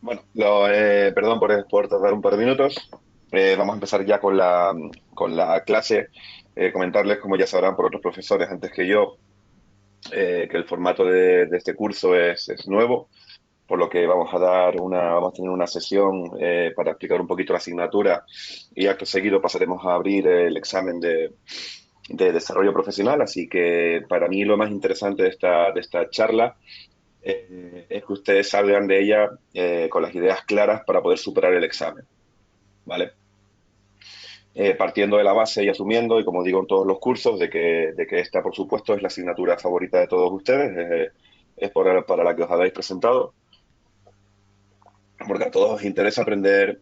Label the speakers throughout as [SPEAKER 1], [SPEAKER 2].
[SPEAKER 1] Bueno, perdón por tardar un par de minutos. Vamos a empezar ya con la clase. Comentarles, como ya sabrán por otros profesores antes que yo, que el formato de este curso es nuevo, por lo que vamos a tener una sesión para explicar un poquito la asignatura y acto seguido pasaremos a abrir el examen de desarrollo profesional. Así que para mí lo más interesante de esta charla es que ustedes salgan de ella con las ideas claras para poder superar el examen, ¿vale? Partiendo de la base y asumiendo, y como digo en todos los cursos, de que esta, por supuesto, es la asignatura favorita de todos ustedes, es para la que os habéis presentado, porque a todos os interesa aprender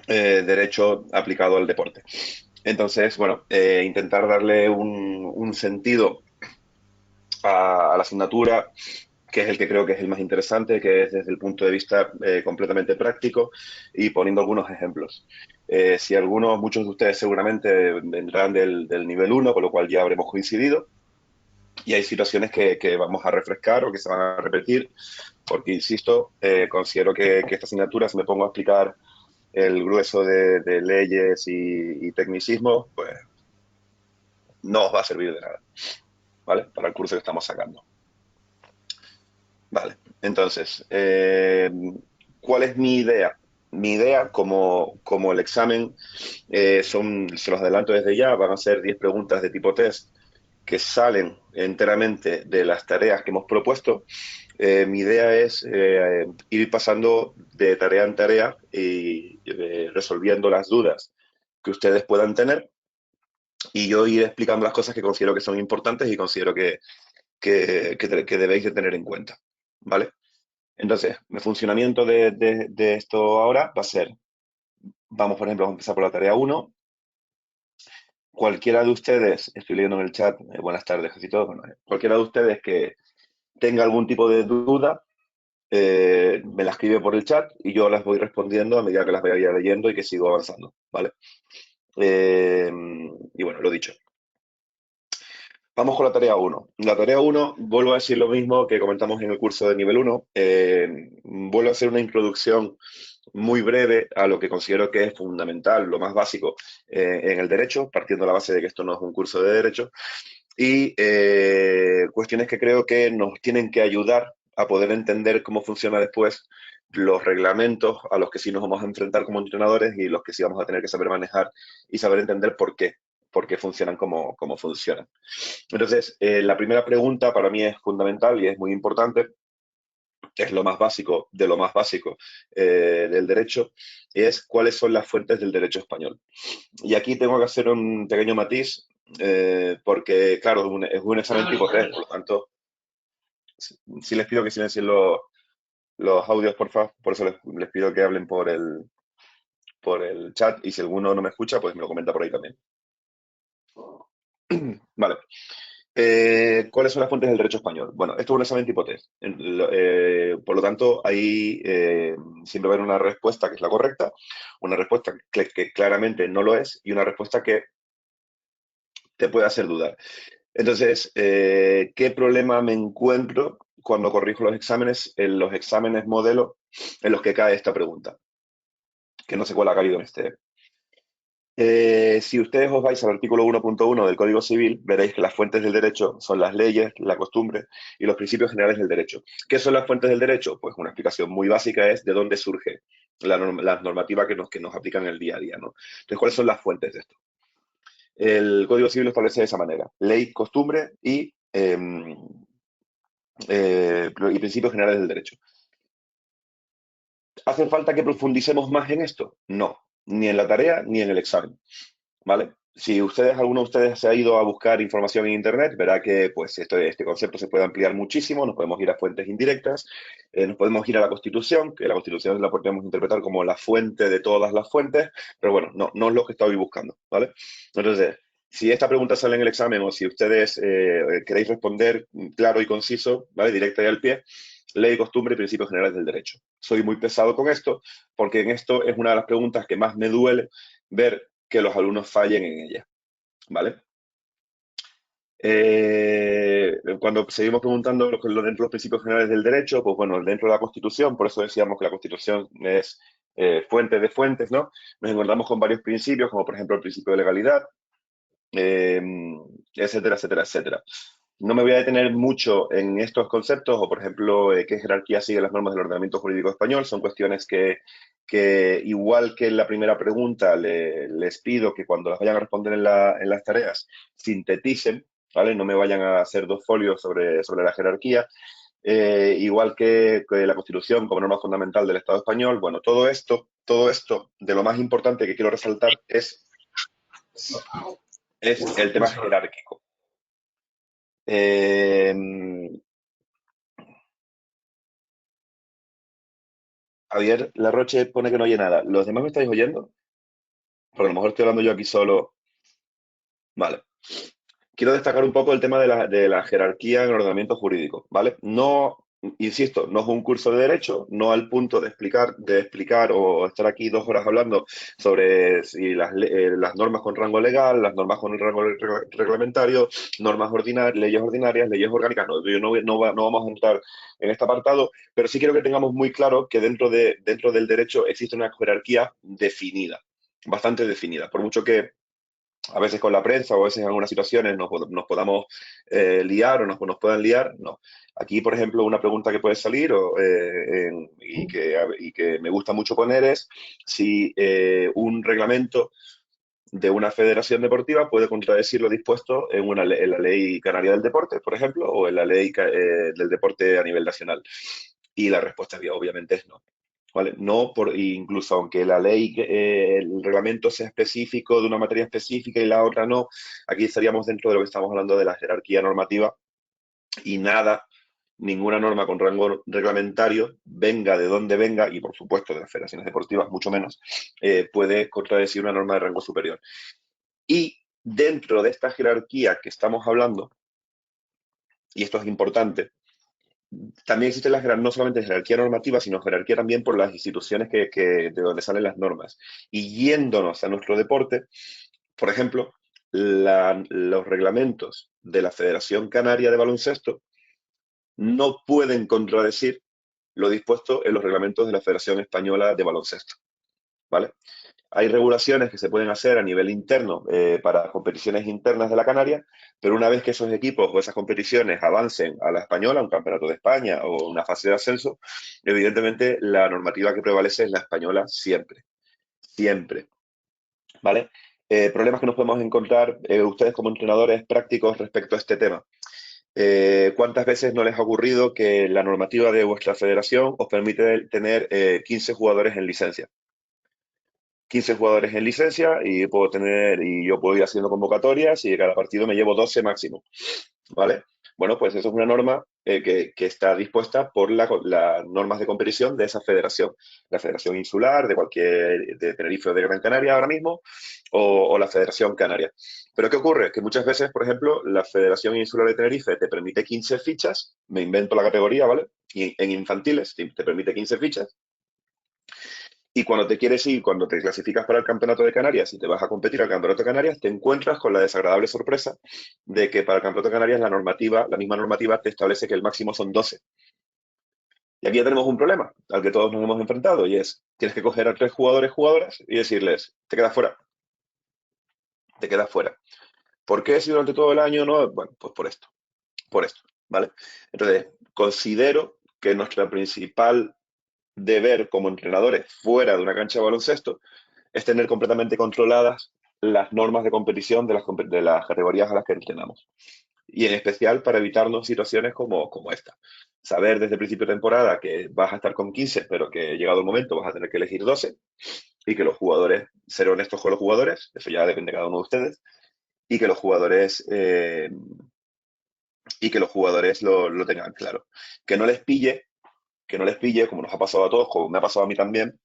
[SPEAKER 1] derecho aplicado al deporte. Entonces, bueno, intentar darle un sentido a la asignatura que es el que creo que es el más interesante, que es desde el punto de vista completamente práctico y poniendo algunos ejemplos. Si algunos, muchos de ustedes seguramente vendrán del nivel uno, con lo cual ya habremos coincidido, y hay situaciones que vamos a refrescar o que se van a repetir, porque, insisto, considero que esta asignatura, si me pongo a explicar el grueso de leyes y tecnicismos, pues no os va a servir de nada, ¿vale? Para el curso que estamos sacando. Vale, entonces, ¿cuál es mi idea? Mi idea, como el examen, se los adelanto desde ya, van a ser 10 preguntas de tipo test que salen enteramente de las tareas que hemos propuesto. Mi idea es ir pasando de tarea en tarea y resolviendo las dudas que ustedes puedan tener y yo ir explicando las cosas que considero que son importantes y considero que debéis de tener en cuenta, ¿vale? Entonces, el funcionamiento de esto ahora va a ser, vamos por ejemplo, vamos a empezar por la tarea uno. Cualquiera de ustedes, estoy leyendo en el chat, buenas tardes, casi todos, bueno, cualquiera de ustedes que tenga algún tipo de duda, me la escribe por el chat y yo las voy respondiendo a medida que las vaya leyendo y que sigo avanzando, ¿vale? Eh, y bueno, lo dicho. Vamos con la tarea uno. La tarea uno, vuelvo a decir lo mismo que comentamos en el curso de nivel uno. Vuelvo a hacer una introducción muy breve a lo que considero que es fundamental, lo más básico en el derecho, partiendo de la base de que esto no es un curso de derecho, y cuestiones que creo que nos tienen que ayudar a poder entender cómo funciona después los reglamentos a los que sí nos vamos a enfrentar como entrenadores y los que sí vamos a tener que saber manejar y saber entender por qué funcionan como funcionan. Entonces, la primera pregunta para mí es fundamental y es muy importante, es lo más básico de lo más básico del derecho, es cuáles son las fuentes del derecho español. Y aquí tengo que hacer un pequeño matiz, porque, claro, es un examen tipo test, por lo tanto, sí les pido que silencien los audios, por eso les pido que hablen por el chat, y si alguno no me escucha, pues me lo comenta por ahí también. Vale. ¿Cuáles son las fuentes del derecho español? Bueno, esto es un examen tipo test. Por lo tanto, ahí siempre va a haber una respuesta que es la correcta, una respuesta que claramente no lo es y una respuesta que te puede hacer dudar. Entonces, ¿qué problema me encuentro cuando corrijo los exámenes en los exámenes modelo en los que cae esta pregunta? Que no sé cuál ha caído en este. Si ustedes os vais al artículo 1.1 del Código Civil, veréis que las fuentes del derecho son las leyes, la costumbre y los principios generales del derecho. ¿Qué son las fuentes del derecho? Pues una explicación muy básica es de dónde surge la normativa que nos aplican en el día a día, ¿no? Entonces, ¿cuáles son las fuentes de esto? El Código Civil lo establece de esa manera: ley, costumbre y principios generales del derecho. ¿Hace falta que profundicemos más en esto? No, ni en la tarea ni en el examen. ¿Vale? Si alguno de ustedes se ha ido a buscar información en Internet, verá que pues, este concepto se puede ampliar muchísimo, nos podemos ir a fuentes indirectas, nos podemos ir a la Constitución, que la Constitución la podemos interpretar como la fuente de todas las fuentes, pero bueno, no es lo que estoy buscando, ¿vale? Entonces, si esta pregunta sale en el examen o si ustedes queréis responder claro y conciso, ¿vale? Directa y al pie, ley, costumbre y principios generales del derecho. Soy muy pesado con esto, porque en esto es una de las preguntas que más me duele ver que los alumnos fallen en ella, ¿vale? Cuando seguimos preguntando dentro de los principios generales del derecho, pues bueno, dentro de la Constitución, por eso decíamos que la Constitución es fuente de fuentes, ¿no? Nos encontramos con varios principios, como por ejemplo el principio de legalidad, eh, etcétera, etcétera, etcétera. No me voy a detener mucho en estos conceptos, o por ejemplo, qué jerarquía siguen las normas del ordenamiento jurídico español. Son cuestiones que igual que en la primera pregunta, les pido que cuando las vayan a responder en las tareas, sinteticen, ¿vale? No me vayan a hacer dos folios sobre la jerarquía. Igual que la Constitución como norma fundamental del Estado español. Bueno, todo esto, de lo más importante que quiero resaltar es el tema jerárquico. Eh, Javier Larroche pone que no oye nada. ¿Los demás me estáis oyendo? Porque a lo mejor estoy hablando yo aquí solo. Vale. Quiero destacar un poco el tema de la jerarquía en el ordenamiento jurídico, ¿vale? No, insisto, no es un curso de derecho, no al punto de explicar o estar aquí 2 horas hablando sobre si las normas con rango legal, las normas con rango reglamentario, normas ordinarias, leyes orgánicas. No, yo no vamos a entrar en este apartado, pero sí quiero que tengamos muy claro que dentro del derecho existe una jerarquía definida, bastante definida, por mucho que a veces con la prensa o a veces en algunas situaciones nos podamos liar o nos puedan liar, no. Aquí, por ejemplo, una pregunta que puede salir y que me gusta mucho poner es si un reglamento de una federación deportiva puede contradecir lo dispuesto en la ley canaria del deporte, por ejemplo, o en la ley del deporte a nivel nacional. Y la respuesta obviamente es no. ¿Vale? No por, incluso aunque la ley, el reglamento sea específico de una materia específica y la otra no, aquí estaríamos dentro de lo que estamos hablando de la jerarquía normativa y nada, ninguna norma con rango reglamentario, venga de donde venga, y por supuesto de las federaciones deportivas mucho menos, puede contradecir una norma de rango superior. Y dentro de esta jerarquía que estamos hablando, y esto es importante, también existe no solamente jerarquía normativa, sino jerarquía también por las instituciones de donde salen las normas. Y yéndonos a nuestro deporte, por ejemplo, los reglamentos de la Federación Canaria de Baloncesto no pueden contradecir lo dispuesto en los reglamentos de la Federación Española de Baloncesto. ¿Vale? Hay regulaciones que se pueden hacer a nivel interno para competiciones internas de la Canaria, pero una vez que esos equipos o esas competiciones avancen a la española, un campeonato de España o una fase de ascenso, evidentemente la normativa que prevalece es la española siempre, siempre, ¿vale? Problemas que nos podemos encontrar ustedes como entrenadores prácticos respecto a este tema. ¿Cuántas veces no les ha ocurrido que la normativa de vuestra federación os permite tener 15 jugadores en licencia? 15 jugadores en licencia y yo puedo ir haciendo convocatorias y de cada partido me llevo 12 máximo, ¿vale? Bueno, pues eso es una norma que está dispuesta por las normas de competición de esa federación, la Federación Insular de Tenerife o de Gran Canaria ahora mismo, o la Federación Canaria. Pero ¿qué ocurre? Que muchas veces, por ejemplo, la Federación Insular de Tenerife te permite 15 fichas, me invento la categoría, ¿vale? Y en infantiles te permite 15 fichas, y cuando te quieres ir, cuando te clasificas para el Campeonato de Canarias y te vas a competir al Campeonato de Canarias, te encuentras con la desagradable sorpresa de que para el Campeonato de Canarias la misma normativa te establece que el máximo son 12. Y aquí ya tenemos un problema al que todos nos hemos enfrentado y es, tienes que coger a 3 jugadores, jugadoras y decirles, te quedas fuera, te quedas fuera. ¿Por qué si durante todo el año no? Bueno, pues por esto, ¿vale? Entonces, considero que nuestra principal deber como entrenadores fuera de una cancha de baloncesto es tener completamente controladas las normas de competición de las categorías a las que entrenamos. Y en especial para evitarnos situaciones como esta. Saber desde el principio de temporada que vas a estar con 15, pero que llegado el momento vas a tener que elegir 12 y que los jugadores, ser honestos con los jugadores, eso ya depende de cada uno de ustedes, y que los jugadores, lo tengan claro. Que no les pille, que no les pille, como nos ha pasado a todos, como me ha pasado a mí también,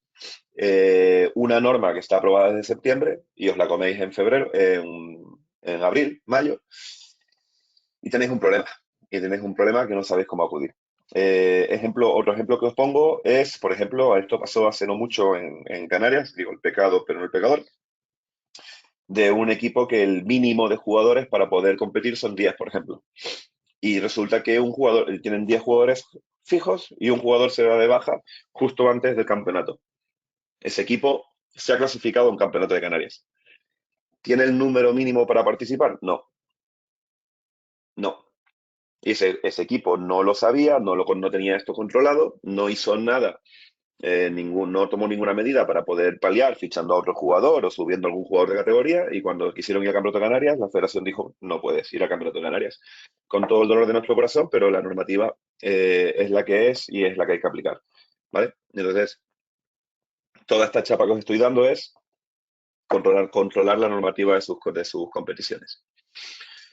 [SPEAKER 1] una norma que está aprobada desde septiembre y os la coméis en febrero, en abril, mayo, y tenéis un problema. Y tenéis un problema que no sabéis cómo acudir. Otro ejemplo que os pongo es, por ejemplo, esto pasó hace no mucho en Canarias, digo el pecado, pero no el pecador. de un equipo que el mínimo de jugadores para poder competir son 10, por ejemplo. Y resulta que un jugador, tienen 10 jugadores fijos y un jugador se da de baja justo antes del campeonato. Ese equipo se ha clasificado a un campeonato de Canarias. ¿Tiene el número mínimo para participar? No, no. Y ese equipo no lo sabía, no tenía esto controlado, no hizo nada, no tomó ninguna medida para poder paliar fichando a otro jugador o subiendo a algún jugador de categoría. Y cuando quisieron ir a Campeonato de Canarias, la federación dijo, no puedes ir a Campeonato de Canarias. Con todo el dolor de nuestro corazón, pero la normativa es la que es y es la que hay que aplicar. ¿Vale? Entonces, toda esta chapa que os estoy dando es controlar la normativa de sus competiciones.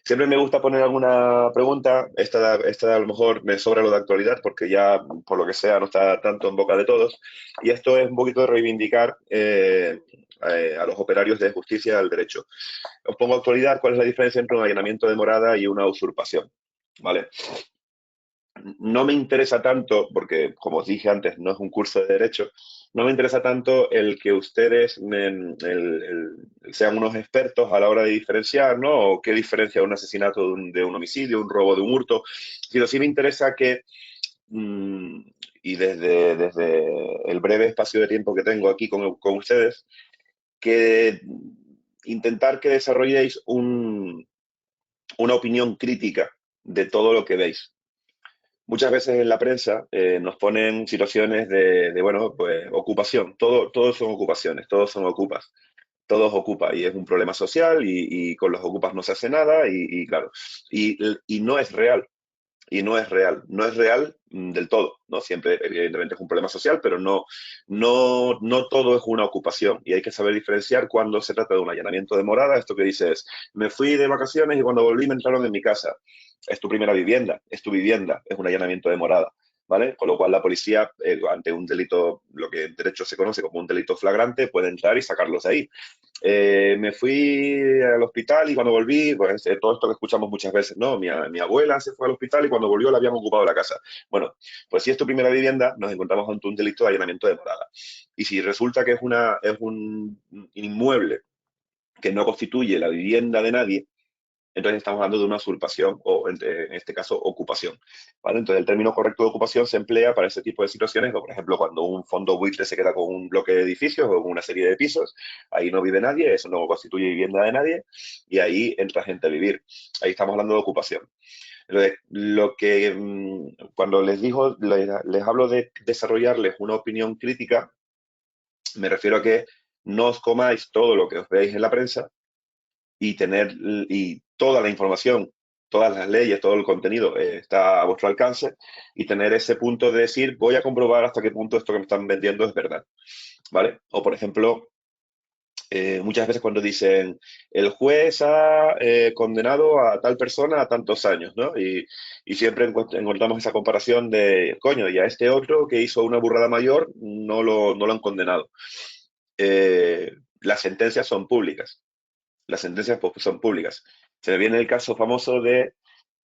[SPEAKER 1] Siempre me gusta poner alguna pregunta. Esta a lo mejor me sobra lo de actualidad porque ya, por lo que sea, no está tanto en boca de todos. Y esto es un poquito de reivindicar a los operarios de justicia al derecho. Os pongo actualidad, ¿cuál es la diferencia entre un allanamiento de morada y una usurpación? ¿Vale? No me interesa tanto, porque como os dije antes, no es un curso de derecho, no me interesa tanto el que ustedes sean unos expertos a la hora de diferenciar, ¿no? O qué diferencia un asesinato de un homicidio, un robo de un hurto, sino sí me interesa que, mm, y desde el breve espacio de tiempo que tengo aquí con ustedes, que intentar que desarrolléis una opinión crítica de todo lo que veis. Muchas veces en la prensa nos ponen situaciones bueno, pues ocupación. Todos son ocupaciones, todos son ocupas. Todos ocupa y es un problema social y con los ocupas no se hace nada y claro, y no es real. Y no es real del todo, ¿no? Siempre, evidentemente, es un problema social, pero no todo es una ocupación. Y hay que saber diferenciar cuando se trata de un allanamiento de morada. Esto que dices, me fui de vacaciones y cuando volví me entraron en mi casa. Es tu primera vivienda, es tu vivienda, es un allanamiento de morada. ¿Vale? Con lo cual la policía, ante un delito, lo que en derecho se conoce como un delito flagrante, puede entrar y sacarlos de ahí. Me fui al hospital y cuando volví, pues todo esto que escuchamos muchas veces, ¿no? Mi abuela se fue al hospital y cuando volvió la habían ocupado la casa. Bueno, pues si es tu primera vivienda, nos encontramos ante un delito de allanamiento de morada. Y si resulta que es un inmueble que no constituye la vivienda de nadie, entonces estamos hablando de una usurpación o, en este caso, ocupación. ¿Vale? Entonces, el término correcto de ocupación se emplea para ese tipo de situaciones, o, por ejemplo, cuando un fondo buitre se queda con un bloque de edificios o con una serie de pisos, ahí no vive nadie, eso no constituye vivienda de nadie, y ahí entra gente a vivir. Ahí estamos hablando de ocupación. Entonces, cuando les hablo de desarrollarles una opinión crítica, me refiero a que no os comáis todo lo que os veis en la prensa, y tener y toda la información, todas las leyes, todo el contenido está a vuestro alcance y tener ese punto de decir, voy a comprobar hasta qué punto esto que me están vendiendo es verdad, ¿vale? O, por ejemplo, muchas veces cuando dicen, el juez ha condenado a tal persona a tantos años, ¿no? Y siempre encontramos esa comparación de, coño, y a este otro que hizo una burrada mayor no lo han condenado. Las sentencias son públicas, las sentencias pues, son públicas. Se me viene el caso famoso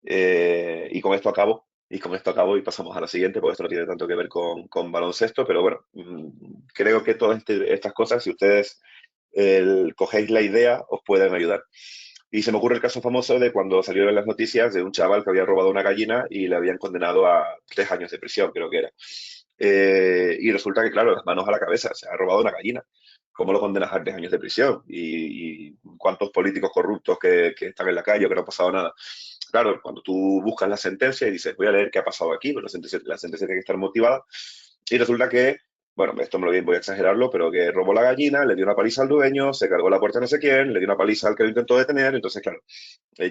[SPEAKER 1] y con esto acabo y pasamos a la siguiente, porque esto no tiene tanto que ver con baloncesto, pero bueno, creo que todas estas cosas, si ustedes cogéis la idea, os pueden ayudar. Y se me ocurre el caso famoso de cuando salieron las noticias de un chaval que había robado una gallina y le habían condenado a 3 años de prisión, creo que era. Y resulta que, claro, las manos a la cabeza, se ha robado una gallina. ¿Cómo lo condenas a 3 años de prisión? ¿Y cuántos políticos corruptos que están en la calle o que no ha pasado nada? Claro, cuando tú buscas la sentencia y dices, voy a leer qué ha pasado aquí, pues la sentencia tiene que estar motivada. Y resulta que, bueno, esto me lo voy a exagerarlo, pero que robó la gallina, le dio una paliza al dueño, se cargó la puerta a no sé quién, le dio una paliza al que lo intentó detener. Entonces, claro,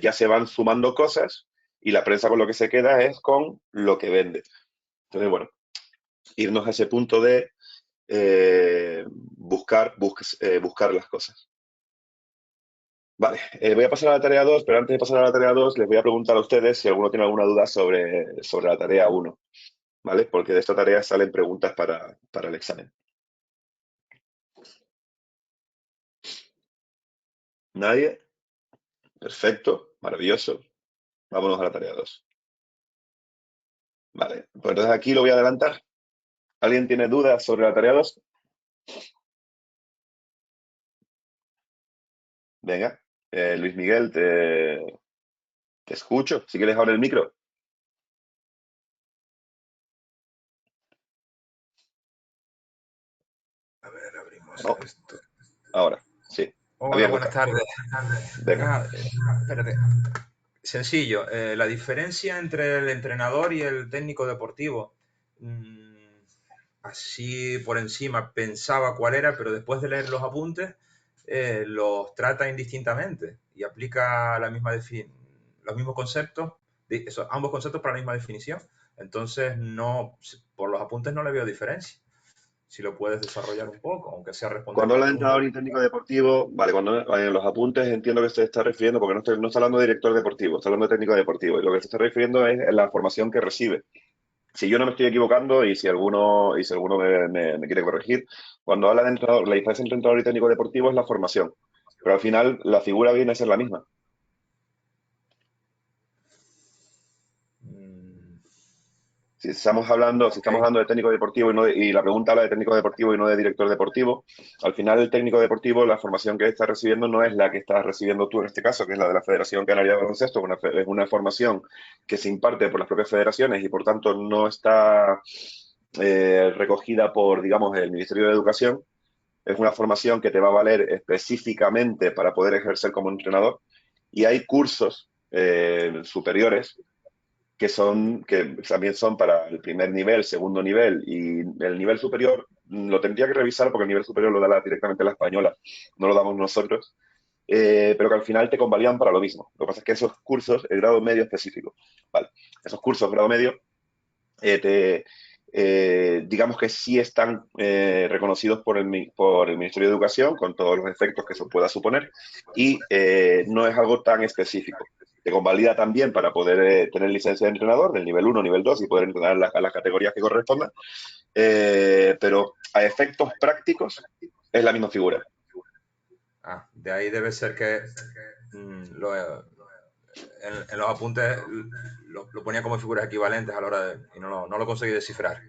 [SPEAKER 1] ya se van sumando cosas y la prensa con lo que se queda es con lo que vende. Entonces, bueno, irnos a ese punto de buscar las cosas. Vale, voy a pasar a la tarea 2, pero antes de pasar a la tarea 2 les voy a preguntar a ustedes si alguno tiene alguna duda sobre la tarea 1, ¿vale? Porque de esta tarea salen preguntas para el examen. ¿Nadie? Perfecto, maravilloso. Vámonos a la tarea 2. Vale, pues entonces aquí lo voy a adelantar. ¿Alguien tiene dudas sobre la tarea 2? Venga, Luis Miguel, te escucho. Si quieres, ahora el micro.
[SPEAKER 2] A ver, abrimos
[SPEAKER 1] No,
[SPEAKER 2] esto.
[SPEAKER 1] ahora, sí.
[SPEAKER 2] Hola,
[SPEAKER 1] Abierto
[SPEAKER 2] buenas
[SPEAKER 1] está.
[SPEAKER 2] tardes.
[SPEAKER 1] Venga.
[SPEAKER 2] Nada, espérate. Sencillo, la diferencia entre el entrenador y el técnico deportivo. mm, Así por encima pensaba cuál era, pero después de leer los apuntes, los trata indistintamente y aplica los mismos conceptos, ambos conceptos para la misma definición. Entonces, no, por los apuntes no le veo diferencia. Si lo puedes desarrollar un poco, aunque sea
[SPEAKER 1] Cuando
[SPEAKER 2] responderme a
[SPEAKER 1] habla de
[SPEAKER 2] preguntas.
[SPEAKER 1] entrenador y técnico deportivo, vale, cuando en los apuntes entiendo que se está refiriendo, porque no está hablando de director deportivo, está hablando de técnico deportivo. Y lo que se está refiriendo es la formación que recibe. Si yo no me estoy equivocando y si alguno me quiere corregir, cuando habla de entrenador, la diferencia entre entrenador y técnico deportivo es la formación. Pero al final la figura viene a ser la misma.
[SPEAKER 2] Mm,
[SPEAKER 1] Si estamos hablando
[SPEAKER 2] ok.
[SPEAKER 1] de técnico deportivo y la pregunta habla de técnico deportivo y no de director deportivo, al final el técnico deportivo, la formación que está recibiendo no es la que estás recibiendo tú en este caso, que es la de la Federación Canaria de Baloncesto, es una formación que se imparte por las propias federaciones y por tanto no está recogida por, digamos, el Ministerio de Educación. Es una formación que te va a valer específicamente para poder ejercer como entrenador y hay cursos superiores que también son para el primer nivel, segundo nivel y el nivel superior. Lo tendría que revisar porque el nivel superior lo da directamente la española, no lo damos nosotros, pero que al final te convalidan para lo mismo. Lo que pasa es que esos cursos, el grado medio específico, ¿vale? Esos cursos, grado medio, digamos que sí están reconocidos por el Ministerio de Educación, con todos los efectos que eso pueda suponer, y no es algo tan específico. Te convalida también para poder tener licencia de entrenador del nivel uno, nivel 2 y poder entrenar a las categorías que correspondan, pero a efectos prácticos es la misma figura.
[SPEAKER 2] Ah, de ahí debe ser que en los apuntes lo ponía como figuras equivalentes a la hora de... y no lo conseguí descifrar.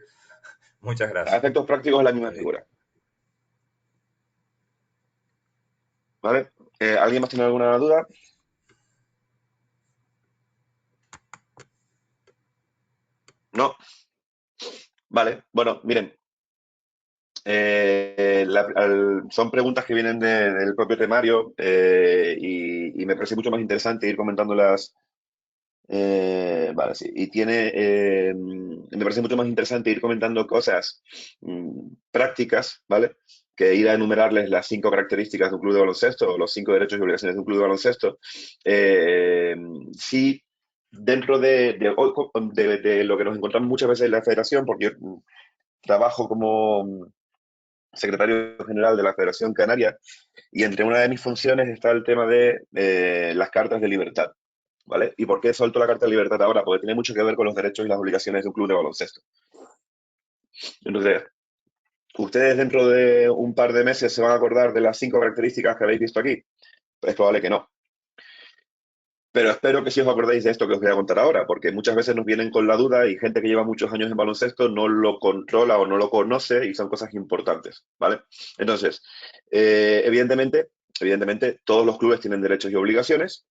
[SPEAKER 2] Muchas
[SPEAKER 1] A
[SPEAKER 2] gracias.
[SPEAKER 1] efectos prácticos es la misma
[SPEAKER 2] Eh,
[SPEAKER 1] figura. ¿Vale? ¿Alguien más tiene alguna duda? No. Vale. Bueno, miren, son preguntas que vienen del propio temario y me parece mucho más interesante ir comentándolas. Vale, sí. Me parece mucho más interesante ir comentando cosas prácticas, ¿vale? Que ir a enumerarles las 5 características de un club de baloncesto o los 5 derechos y obligaciones de un club de baloncesto. Eh, sí, dentro de lo que nos encontramos muchas veces en la federación, porque yo trabajo como secretario general de la Federación Canaria, y entre una de mis funciones está el tema de las cartas de libertad, ¿vale? ¿Y por qué suelto la carta de libertad ahora? Porque tiene mucho que ver con los derechos y las obligaciones de un club de baloncesto. Entonces, ¿ustedes dentro de un par de meses se van a acordar de las 5 características que habéis visto aquí? Pues es probable que no. Pero espero que sí os acordéis de esto que os voy a contar ahora, porque muchas veces nos vienen con la duda y gente que lleva muchos años en baloncesto no lo controla o no lo conoce y son cosas importantes, ¿vale? Entonces, evidentemente, todos los clubes tienen derechos y obligaciones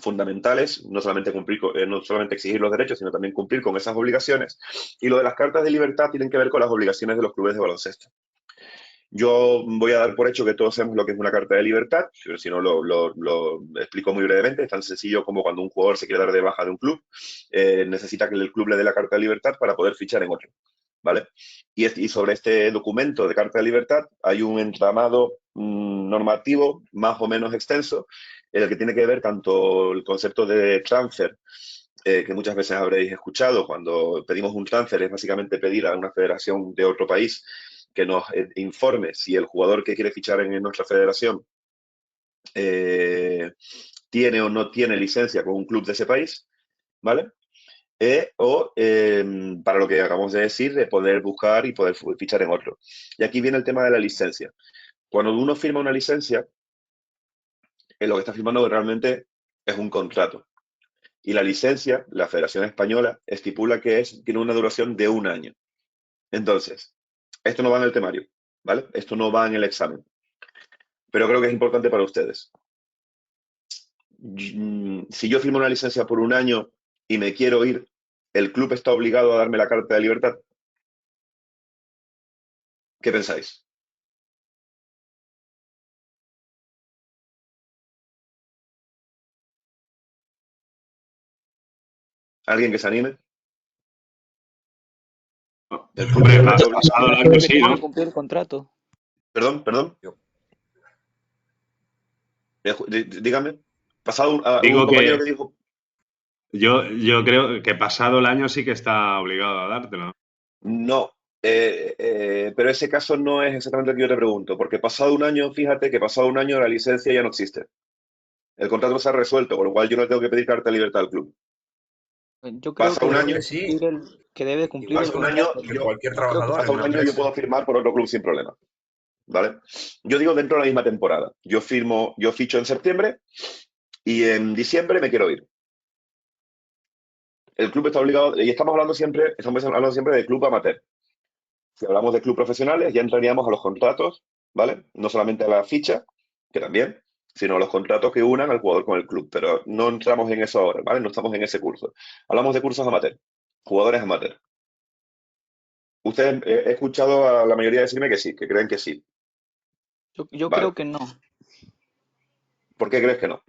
[SPEAKER 1] fundamentales, no solamente exigir los derechos, sino también cumplir con esas obligaciones. Y lo de las cartas de libertad tienen que ver con las obligaciones de los clubes de baloncesto. Yo voy a dar por hecho que todos sabemos lo que es una carta de libertad, pero si no lo explico muy brevemente. Es tan sencillo como cuando un jugador se quiere dar de baja de un club, necesita que el club le dé la carta de libertad para poder fichar en otro. ¿Vale? Y sobre este documento de carta de libertad hay un entramado normativo más o menos extenso, en el que tiene que ver tanto el concepto de transfer, que muchas veces habréis escuchado. Cuando pedimos un transfer es básicamente pedir a una federación de otro país que nos informe si el jugador que quiere fichar en nuestra federación eh, tiene o no tiene licencia con un club de ese país, ¿vale? Para lo que acabamos de decir, de poder buscar y poder fichar en otro. Y aquí viene el tema de la licencia. Cuando uno firma una licencia, lo que está firmando realmente es un contrato. Y la licencia, la Federación Española, estipula que tiene una duración de un año. Entonces, esto no va en el temario, ¿vale? Esto no va en el examen, pero creo que es importante para ustedes. Si yo firmo una licencia por un año y me quiero ir, ¿el club está obligado a darme la carta de libertad? ¿Qué pensáis? ¿Alguien que se anime? ¿El club
[SPEAKER 3] Hombre,
[SPEAKER 1] realmente obliga?
[SPEAKER 3] pasado el
[SPEAKER 4] Yo creo
[SPEAKER 3] año
[SPEAKER 4] que
[SPEAKER 3] sí,
[SPEAKER 4] tiene que
[SPEAKER 3] ¿no?
[SPEAKER 4] cumplir el contrato.
[SPEAKER 1] Perdón, perdón.
[SPEAKER 2] Yo,
[SPEAKER 1] Dígame. Pasado un
[SPEAKER 3] Digo
[SPEAKER 1] compañero
[SPEAKER 3] que
[SPEAKER 1] que dijo,
[SPEAKER 3] yo creo que pasado el año sí que está obligado a dártelo.
[SPEAKER 1] no. Pero ese caso no es exactamente el que yo te pregunto, porque pasado un año, fíjate que pasado un año la licencia ya no existe. El contrato se ha resuelto, con lo cual yo no tengo que pedir carta de libertad al club.
[SPEAKER 4] Yo creo
[SPEAKER 1] Pasa
[SPEAKER 4] que
[SPEAKER 1] un
[SPEAKER 2] yo creo
[SPEAKER 4] debe
[SPEAKER 1] año,
[SPEAKER 2] que
[SPEAKER 4] de
[SPEAKER 2] sí,
[SPEAKER 4] cumplir que debe cumplir el
[SPEAKER 2] igual
[SPEAKER 1] pasa un año,
[SPEAKER 4] contrato.
[SPEAKER 2] que cualquier
[SPEAKER 4] No creo que
[SPEAKER 2] trabajador
[SPEAKER 1] pasa
[SPEAKER 2] en
[SPEAKER 1] un
[SPEAKER 2] una
[SPEAKER 1] año, yo
[SPEAKER 2] empresa.
[SPEAKER 1] puedo firmar por otro club sin problema, ¿vale? Yo digo dentro de la misma temporada. Yo ficho en septiembre y en diciembre me quiero ir. El club está obligado, y estamos hablando siempre de club amateur. Si hablamos de club profesionales, ya entraríamos a los contratos, ¿vale? No solamente a la ficha, que también, sino a los contratos que unan al jugador con el club. Pero no entramos en eso ahora, ¿vale? No estamos en ese curso. Hablamos de cursos amateur, jugadores amateur. Ustedes, he escuchado a la mayoría decirme que sí, que creen que sí.
[SPEAKER 4] Yo creo
[SPEAKER 1] Vale.
[SPEAKER 4] que no.
[SPEAKER 1] ¿Por qué crees que no?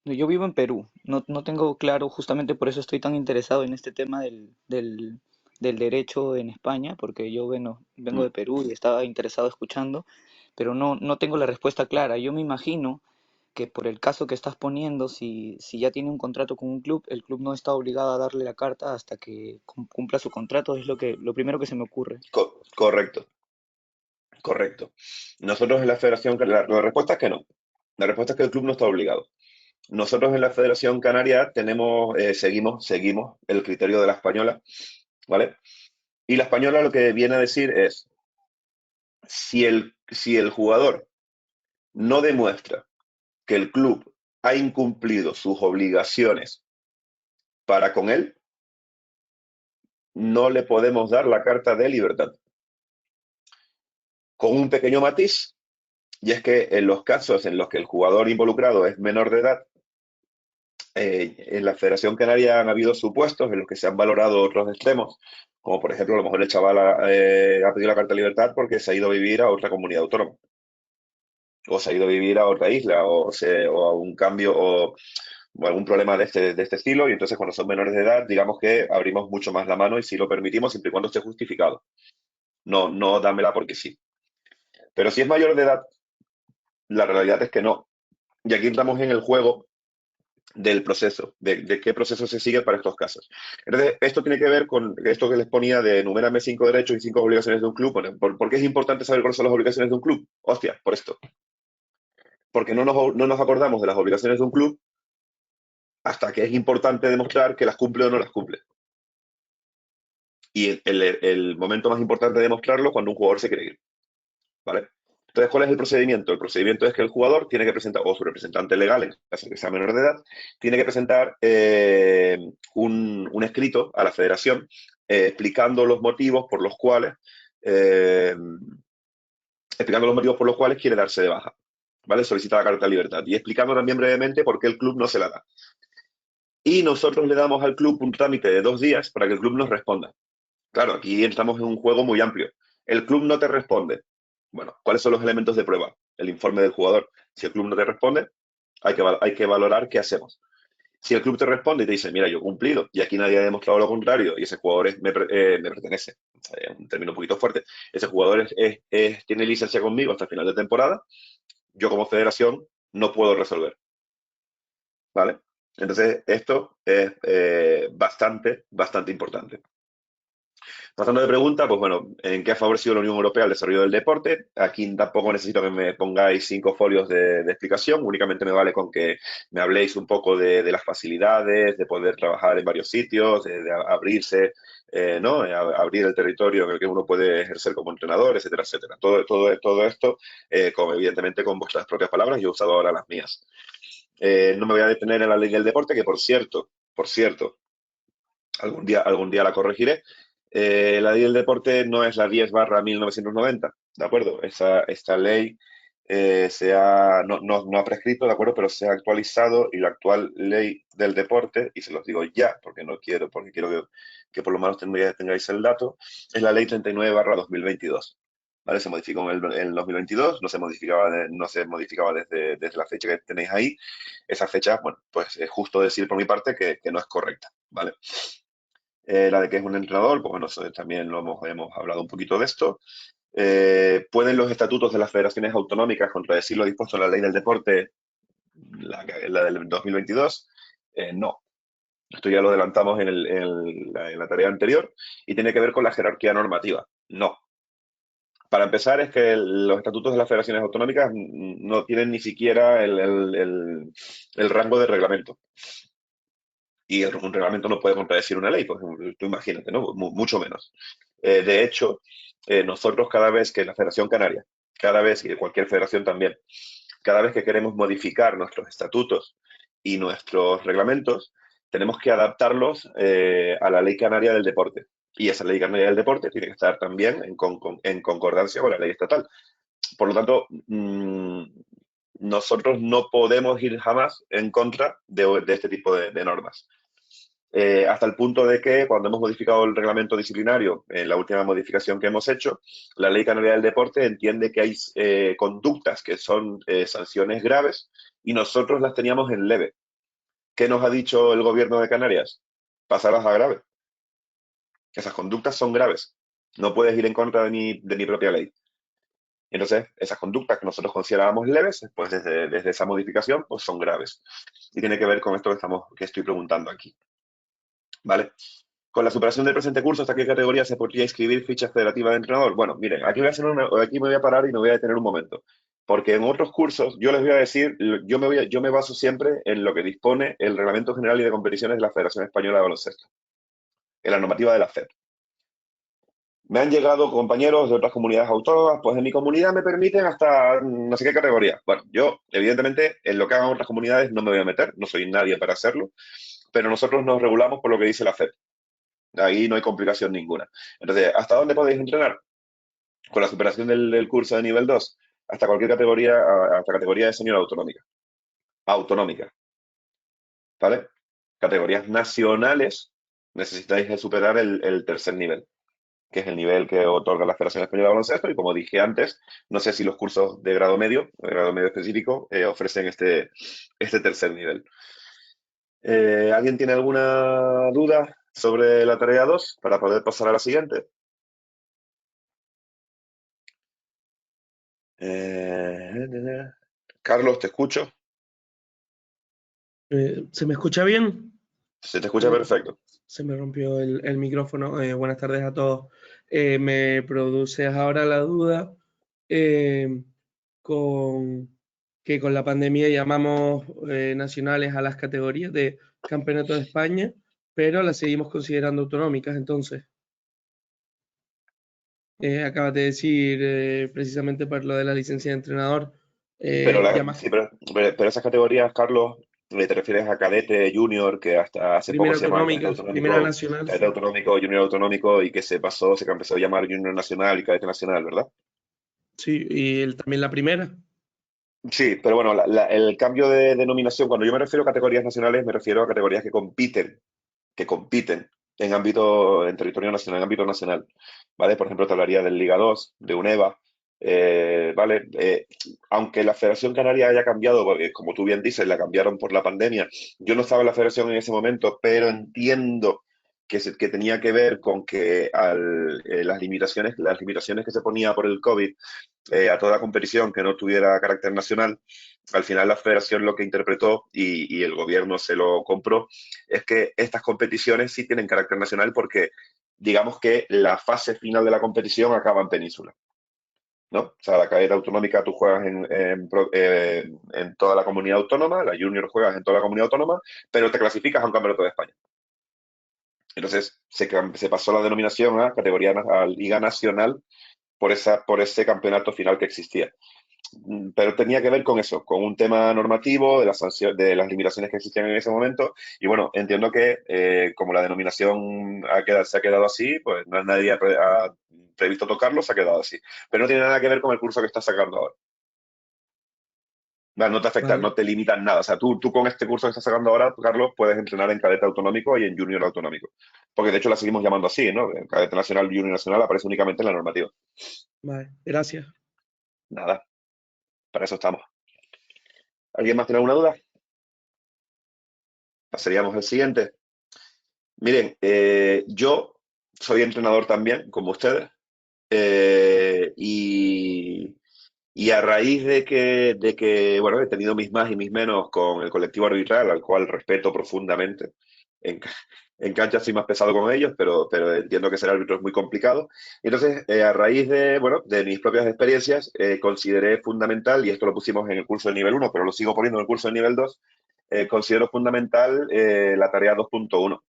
[SPEAKER 4] Yo vivo en Perú. No tengo claro, justamente por eso estoy tan interesado en este tema del derecho en España, porque yo vengo
[SPEAKER 1] Mm.
[SPEAKER 4] de Perú y estaba interesado escuchando, pero no tengo la respuesta clara. Yo me imagino que por el caso que estás poniendo, si ya tiene un contrato con un club, el club no está obligado a darle la carta hasta que cumpla su contrato, es lo primero que se me ocurre.
[SPEAKER 1] Correcto, correcto. Nosotros en la federación, la respuesta es que no. La respuesta es que el club no está obligado. Nosotros en la Federación Canaria seguimos el criterio de la española, ¿vale? Y la española lo que viene a decir es, si el jugador no demuestra que el club ha incumplido sus obligaciones para con él, no le podemos dar la carta de libertad. Con un pequeño matiz, y es que en los casos en los que el jugador involucrado es menor de edad, en la Federación Canaria han habido supuestos en los que se han valorado otros extremos, como por ejemplo, a lo mejor el chaval ha pedido la carta de libertad porque se ha ido a vivir a otra comunidad autónoma, o se ha ido a vivir a otra isla, o a un cambio, o algún problema de este estilo, y entonces cuando son menores de edad, digamos que abrimos mucho más la mano y si lo permitimos, siempre y cuando esté justificado. No, no dámela porque sí. Pero si es mayor de edad, la realidad es que no. Y aquí entramos en el juego del proceso, de qué proceso se sigue para estos casos. Entonces, esto tiene que ver con esto que les ponía de enumérame 5 derechos y 5 obligaciones de un club. Bueno, ¿por qué es importante saber cuáles son las obligaciones de un club? Hostia, por esto. Porque no nos acordamos de las obligaciones de un club hasta que es importante demostrar que las cumple o no las cumple. Y el momento más importante de demostrarlo es cuando un jugador se quiere ir, ¿vale? Entonces, ¿cuál es el procedimiento? El procedimiento es que el jugador tiene que presentar, o su representante legal, en caso de que sea menor de edad, tiene que presentar un escrito a la federación explicando los motivos por los cuales eh, quiere darse de baja, ¿vale? Solicita la carta de libertad y explicando también brevemente por qué el club no se la da. Y nosotros le damos al club un trámite de 2 días para que el club nos responda. Claro, aquí estamos en un juego muy amplio. El club no te responde. Bueno, ¿cuáles son los elementos de prueba? El informe del jugador. Si el club no te responde, hay que valorar qué hacemos. Si el club te responde y te dice, mira, yo he cumplido y aquí nadie ha demostrado lo contrario y ese jugador me pertenece, un término un poquito fuerte, ese jugador tiene licencia conmigo hasta el final de temporada, yo como federación no puedo resolver, ¿vale? Entonces, esto es bastante, bastante importante. Pasando de pregunta, pues bueno, ¿en qué ha favorecido la Unión Europea el desarrollo del deporte? Aquí tampoco necesito que me pongáis 5 folios de explicación, únicamente me vale con que me habléis un poco de las facilidades, de poder trabajar en varios sitios, de abrirse, ¿no? Abrir el territorio en el que uno puede ejercer como entrenador, etcétera, etcétera. Todo esto, evidentemente con vuestras propias palabras, yo he usado ahora las mías. No me voy a detener en la ley del deporte, que por cierto, algún día la corregiré. La ley del deporte no es la 10/1990, ¿de acuerdo? Esta ley no ha prescrito, ¿de acuerdo? Pero se ha actualizado y la actual ley del deporte, y se los digo ya, porque quiero que por lo menos tengáis el dato, es la ley 39/2022. ¿Vale? Se modificó en el 2022, no se modificaba desde la fecha que tenéis ahí. Esa fecha, bueno, pues es justo decir por mi parte que no es correcta, ¿vale? La de que es un entrenador, pues bueno, también hemos hablado un poquito de esto. ¿Pueden los estatutos de las federaciones autonómicas contradecir lo dispuesto en la ley del deporte, la del 2022? No. Esto ya lo adelantamos en la tarea anterior y tiene que ver con la jerarquía normativa. No. Para empezar, es que los estatutos de las federaciones autonómicas no tienen ni siquiera el rango de reglamento. Y un reglamento no puede contradecir una ley, pues tú imagínate, ¿no? Mucho menos. De hecho, nosotros cada vez que la Federación Canaria, cada vez, y de cualquier federación también, cada vez que queremos modificar nuestros estatutos y nuestros reglamentos, tenemos que adaptarlos a la Ley Canaria del Deporte. Y esa Ley Canaria del Deporte tiene que estar también en concordancia con la ley estatal. Por lo tanto, nosotros no podemos ir jamás en contra de este tipo de normas. Hasta el punto de que cuando hemos modificado el reglamento disciplinario, en la última modificación que hemos hecho, la Ley Canaria del Deporte entiende que hay conductas que son sanciones graves y nosotros las teníamos en leve. ¿Qué nos ha dicho el gobierno de Canarias? Pasarlas a grave. Esas conductas son graves. No puedes ir en contra de mi propia ley. Entonces, esas conductas que nosotros considerábamos leves, pues desde esa modificación, pues son graves. Y tiene que ver con esto que estoy preguntando aquí. ¿Vale? Con la superación del presente curso, ¿hasta qué categoría se podría inscribir ficha federativa de entrenador? Bueno, miren, aquí me voy a parar y me voy a detener un momento. Porque en otros cursos, yo les voy a decir, yo me baso siempre en lo que dispone el Reglamento General y de Competiciones de la Federación Española de Baloncesto, en la normativa de la FED. Me han llegado compañeros de otras comunidades autónomas, pues en mi comunidad me permiten hasta no sé qué categoría. Bueno, yo, evidentemente, en lo que hagan otras comunidades no me voy a meter, no soy nadie para hacerlo, pero nosotros nos regulamos por lo que dice la FED. Ahí no hay complicación ninguna. Entonces, ¿hasta dónde podéis entrenar? Con la superación del curso de nivel 2, hasta cualquier categoría, hasta categoría de senior autonómica. Autonómica. ¿Vale? Categorías nacionales necesitáis de superar el tercer nivel, que es el nivel que otorga la Federación Española de Baloncesto. Y como dije antes, no sé si los cursos de grado medio específico, ofrecen este tercer nivel. ¿Alguien tiene alguna duda sobre la tarea 2 para poder pasar a la siguiente? Carlos, te escucho.
[SPEAKER 5] ¿Se me escucha bien?
[SPEAKER 1] Se te escucha perfecto.
[SPEAKER 5] Se me rompió el micrófono. Buenas tardes a todos. Me produce ahora la duda con que con la pandemia llamamos nacionales a las categorías de Campeonato de España, pero las seguimos considerando autonómicas. Entonces, acabas de decir precisamente para lo de la licencia de entrenador, llamas
[SPEAKER 1] Sí, pero esas categorías, Carlos, te refieres a cadete, junior, que hasta hace poco
[SPEAKER 5] primera
[SPEAKER 1] se llamaba cadete
[SPEAKER 5] autonómica, primera
[SPEAKER 1] autonómico,
[SPEAKER 5] nacional,
[SPEAKER 1] cadete
[SPEAKER 5] sí.
[SPEAKER 1] autonómico, junior autonómico, y que se empezó a llamar junior nacional y cadete nacional, ¿verdad?
[SPEAKER 5] Sí, y también la primera.
[SPEAKER 1] Sí, pero bueno, el cambio de denominación, cuando yo me refiero a categorías nacionales, me refiero a categorías que compiten en territorio nacional, en ámbito nacional, ¿vale? Por ejemplo, te hablaría del Liga 2, de UNEVA, ¿vale? Aunque la Federación Canaria haya cambiado, porque como tú bien dices, la cambiaron por la pandemia, yo no estaba en la federación en ese momento, pero entiendo que tenía que ver con que las limitaciones que se ponía por el COVID a toda competición que no tuviera carácter nacional, al final la federación lo que interpretó y el gobierno se lo compró es que estas competiciones sí tienen carácter nacional porque digamos que la fase final de la competición acaba en península, ¿no? O sea, la cadeta autonómica tú juegas en toda la comunidad autónoma, la junior juegas en toda la comunidad autónoma, pero te clasificas a un campeonato de España. Entonces se pasó la denominación a Liga Nacional por ese campeonato final que existía. Pero tenía que ver con eso, con un tema normativo, de las limitaciones que existían en ese momento. Y bueno, entiendo que como la denominación se ha quedado así, pues nadie ha previsto tocarlo, se ha quedado así. Pero no tiene nada que ver con el curso que está sacando ahora. Vale, no te afecta,
[SPEAKER 5] Vale.
[SPEAKER 1] no te limitan nada. O sea, tú con este curso que estás sacando ahora, Carlos, puedes entrenar en cadete autonómico y en junior autonómico. Porque de hecho la seguimos llamando así, ¿no? En cadete nacional, junior nacional aparece únicamente en la normativa.
[SPEAKER 5] Vale, gracias.
[SPEAKER 1] Nada, para eso estamos. ¿Alguien más tiene alguna duda? Pasaríamos al siguiente. Miren, yo soy entrenador también, como ustedes, y a raíz de que, bueno, he tenido mis más y mis menos con el colectivo arbitral, al cual respeto profundamente. En, ca- en cancha soy más pesado con ellos, pero entiendo que ser árbitro es muy complicado. Y entonces, a raíz bueno, de mis propias experiencias, consideré fundamental, y esto lo pusimos en el curso de nivel 1, pero lo sigo poniendo en el curso de nivel 2, considero fundamental la tarea 2.1.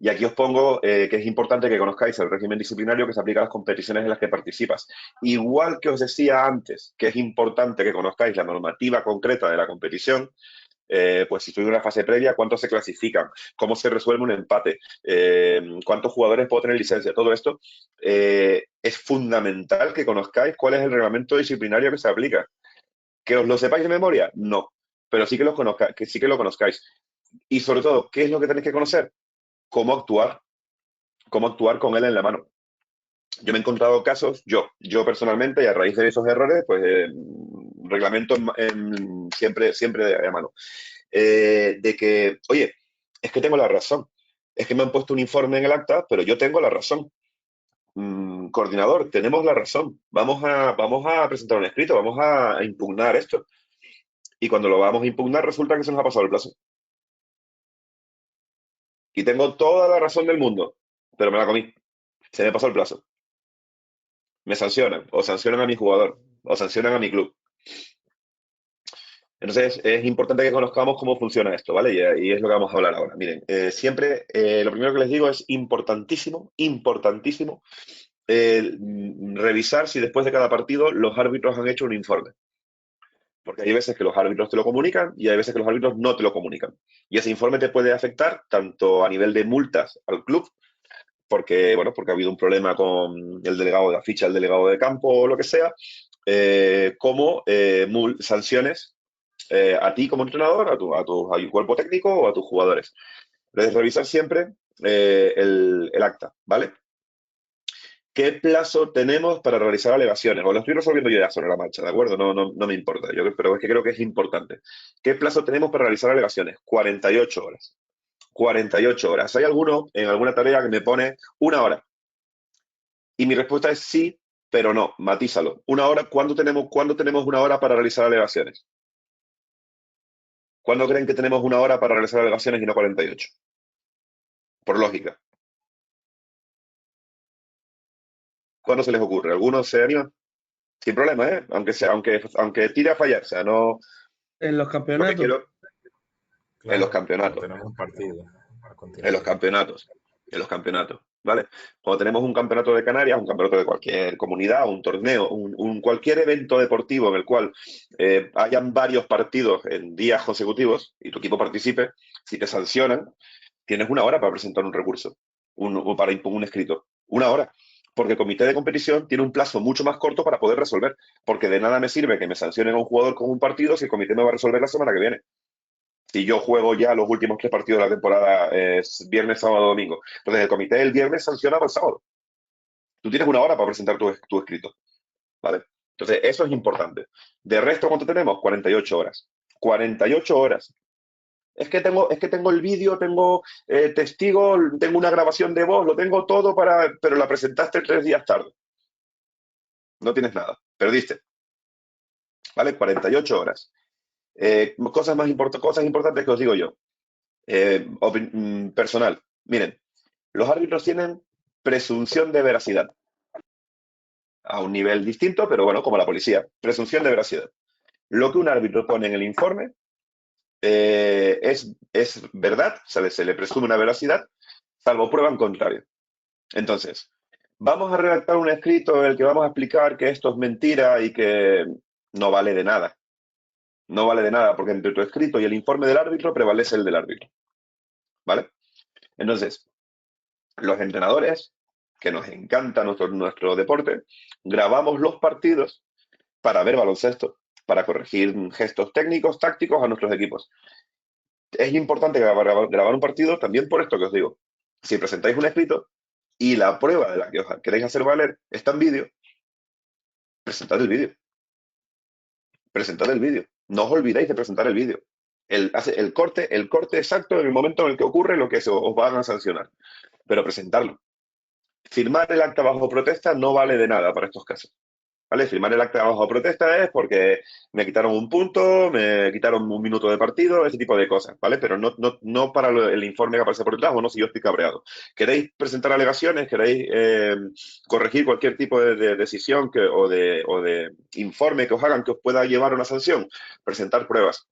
[SPEAKER 1] Y aquí os pongo que es importante que conozcáis el régimen disciplinario que se aplica a las competiciones en las que participas. Igual que os decía antes que es importante que conozcáis la normativa concreta de la competición, pues si estoy en una fase previa, ¿cuántos se clasifican? ¿Cómo se resuelve un empate? ¿Cuántos jugadores puedo tener licencia? Todo esto es fundamental que conozcáis cuál es el reglamento disciplinario que se aplica. ¿Que os lo sepáis de memoria? No, pero sí que, que sí que lo conozcáis. Y sobre todo, ¿qué es lo que tenéis que conocer? Cómo actuar con él en la mano. Yo me he encontrado casos, yo personalmente, y a raíz de esos errores, pues reglamento siempre a mano. De que, oye, es que tengo la razón. Es que me han puesto un informe en el acta, pero yo tengo la razón. Coordinador, tenemos la razón. Vamos a presentar un escrito, vamos a impugnar esto. Y cuando lo vamos a impugnar, resulta que se nos ha pasado el plazo. Y tengo toda la razón del mundo, pero me la comí. Se me pasó el plazo. Me sancionan, o sancionan a mi jugador, o sancionan a mi club. Entonces, es importante que conozcamos cómo funciona esto, ¿vale? Y es lo que vamos a hablar ahora. Miren, siempre, lo primero que les digo es importantísimo, importantísimo, revisar si después de cada partido los árbitros han hecho un informe. Porque hay veces que los árbitros te lo comunican y hay veces que los árbitros no te lo comunican. Y ese informe te puede afectar tanto a nivel de multas al club, porque, bueno, porque ha habido un problema con el delegado de la ficha, el delegado de campo o lo que sea, como sanciones a ti como entrenador, a tu cuerpo técnico o a tus jugadores. Debes revisar siempre el acta, ¿vale? ¿Qué plazo tenemos para realizar alegaciones? O lo estoy resolviendo yo ya sobre la marcha, ¿de acuerdo? No me importa, pero es que creo que es importante. ¿Qué plazo tenemos para realizar alegaciones? 48 horas. 48 horas. Hay alguno en alguna tarea que me pone una hora. Y mi respuesta es sí, pero no. Matízalo. Una hora, ¿cuándo tenemos una hora para realizar alegaciones? ¿Cuándo creen que tenemos una hora para realizar alegaciones y no 48? Por lógica. ¿Cuándo se les ocurre? ¿Algunos se animan? Sin problema, ¿eh? Aunque tire a fallar. O sea, no.
[SPEAKER 5] En los
[SPEAKER 1] Lo que
[SPEAKER 5] campeonatos.
[SPEAKER 1] quiero en los
[SPEAKER 2] Claro, cuando
[SPEAKER 1] campeonatos.
[SPEAKER 2] tenemos un partido a
[SPEAKER 1] En los
[SPEAKER 2] continuación.
[SPEAKER 1] campeonatos. En los campeonatos. ¿Vale? Cuando tenemos un campeonato de Canarias, un campeonato de cualquier comunidad, un torneo, cualquier evento deportivo en el cual hayan varios partidos en días consecutivos y tu equipo participe, si te sancionan, tienes una hora para presentar un recurso o para impugnar un escrito. Una hora. Porque el comité de competición tiene un plazo mucho más corto para poder resolver. Porque de nada me sirve que me sancionen a un jugador con un partido si el comité me va a resolver la semana que viene. Si yo juego ya los últimos 3 partidos de la temporada viernes, sábado, domingo. Entonces el comité el viernes sanciona para el sábado. Tú tienes una hora para presentar tu escrito. ¿Vale? Entonces eso es importante. De resto, ¿cuánto tenemos? 48 horas. 48 horas. Es que tengo el vídeo, tengo testigo, tengo una grabación de voz, lo tengo todo pero la presentaste 3 días tarde. No tienes nada. Perdiste. ¿Vale? 48 horas. Cosas importantes que os digo yo. Personal. Miren, los árbitros tienen presunción de veracidad. A un nivel distinto, pero bueno, como la policía. Presunción de veracidad. Lo que un árbitro pone en el informe es verdad, se le presume una veracidad, salvo prueba en contrario. Entonces, vamos a redactar un escrito en el que vamos a explicar que esto es mentira y que no vale de nada. No vale de nada, porque entre tu escrito y el informe del árbitro prevalece el del árbitro. ¿Vale? Entonces, los entrenadores, que nos encanta nuestro deporte, grabamos los partidos para ver baloncesto. para corregir gestos técnicos, tácticos a nuestros equipos. Es importante grabar un partido también por esto que os digo. Si presentáis un escrito y la prueba de la que os queréis hacer valer está en vídeo, presentad el vídeo. Presentad el vídeo. No os olvidéis de presentar el vídeo. El corte exacto en el momento en el que ocurre lo que os van a sancionar. Pero presentarlo. Firmar el acta bajo protesta no vale de nada para estos casos. ¿Vale? Firmar el acta bajo protesta es porque me quitaron un punto, me quitaron un minuto de partido, ese tipo de cosas, ¿vale? Pero no para el informe que aparece por detrás o no si yo estoy cabreado. ¿Queréis presentar alegaciones? ¿Queréis corregir cualquier tipo de decisión o de informe que os hagan que os pueda llevar a una sanción? Presentar pruebas.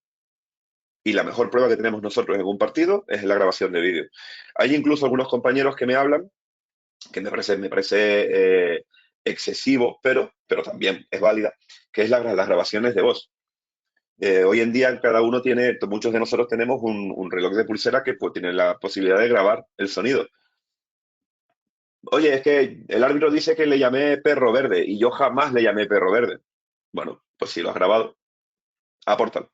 [SPEAKER 1] Y la mejor prueba que tenemos nosotros en un partido es la grabación de vídeo. Hay incluso algunos compañeros que me hablan que me parece excesivo, pero también es válida, que es las grabaciones de voz. Hoy en día cada uno tiene, muchos de nosotros tenemos un reloj de pulsera que pues, tiene la posibilidad de grabar el sonido. Oye, es que el árbitro dice que le llamé perro verde y yo jamás le llamé perro verde. Bueno, pues si lo has grabado, aportan.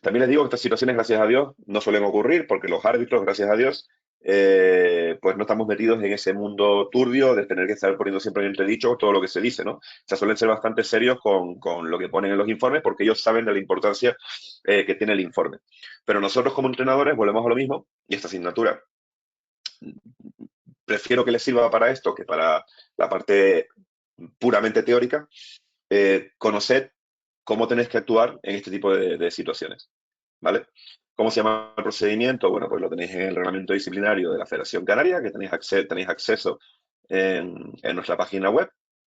[SPEAKER 1] También les digo que estas situaciones, gracias a Dios, no suelen ocurrir porque los árbitros, gracias a Dios, pues no estamos metidos en ese mundo turbio de tener que estar poniendo siempre en entredicho todo lo que se dice, ¿no? O sea, suelen ser bastante serios con lo que ponen en los informes porque ellos saben de la importancia que tiene el informe. Pero nosotros como entrenadores volvemos a lo mismo y esta asignatura prefiero que les sirva para esto que para la parte puramente teórica. Conoced cómo tenéis que actuar en este tipo de situaciones, ¿vale? ¿Cómo se llama el procedimiento? Bueno, pues lo tenéis en el reglamento disciplinario de la Federación Canaria, que tenéis acceso en nuestra página web,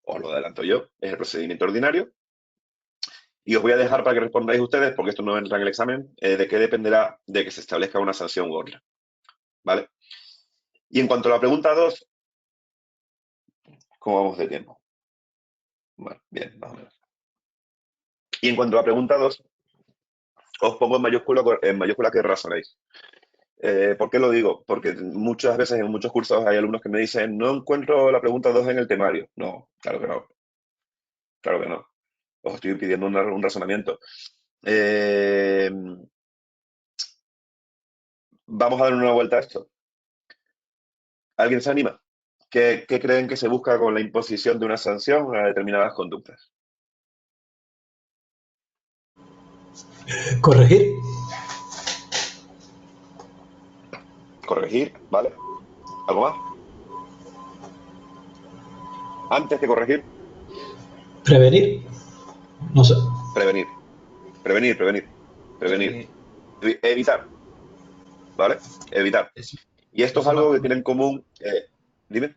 [SPEAKER 1] os lo adelanto yo, es el procedimiento ordinario. Y os voy a dejar para que respondáis ustedes, porque esto no entra en el examen, de qué dependerá de que se establezca una sanción u otra, ¿vale? Y en cuanto a la pregunta 2, ¿cómo vamos de tiempo? Bueno, bien, más o menos. Y en cuanto a la pregunta 2, os pongo en mayúscula que razonéis. ¿Por qué lo digo? Porque muchas veces en muchos cursos hay alumnos que me dicen no encuentro la pregunta 2 en el temario. No, claro que no. Claro que no. Os estoy pidiendo un razonamiento. Vamos a dar una vuelta a esto. ¿Alguien se anima? ¿Qué creen que se busca con la imposición de una sanción a determinadas conductas?
[SPEAKER 6] Corregir.
[SPEAKER 1] Corregir, ¿vale? ¿Algo más? Antes de corregir,
[SPEAKER 6] Prevenir. No sé.
[SPEAKER 1] prevenir. Evitar, ¿vale? Evitar. Y esto es algo que tiene en común. Dime.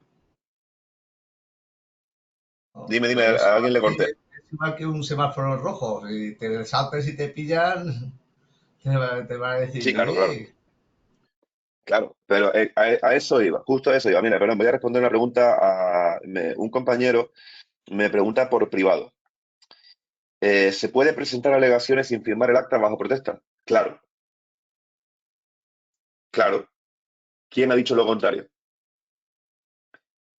[SPEAKER 1] Dime, a alguien le corté.
[SPEAKER 7] Es igual que un semáforo rojo. Si te saltes y te pillan, te va a decir.
[SPEAKER 1] Sí, claro. Claro, pero a eso iba, justo a eso iba. Mira, perdón, voy a responder una pregunta un compañero me pregunta por privado. ¿Se puede presentar alegaciones sin firmar el acta bajo protesta? Claro. ¿Quién ha dicho lo contrario?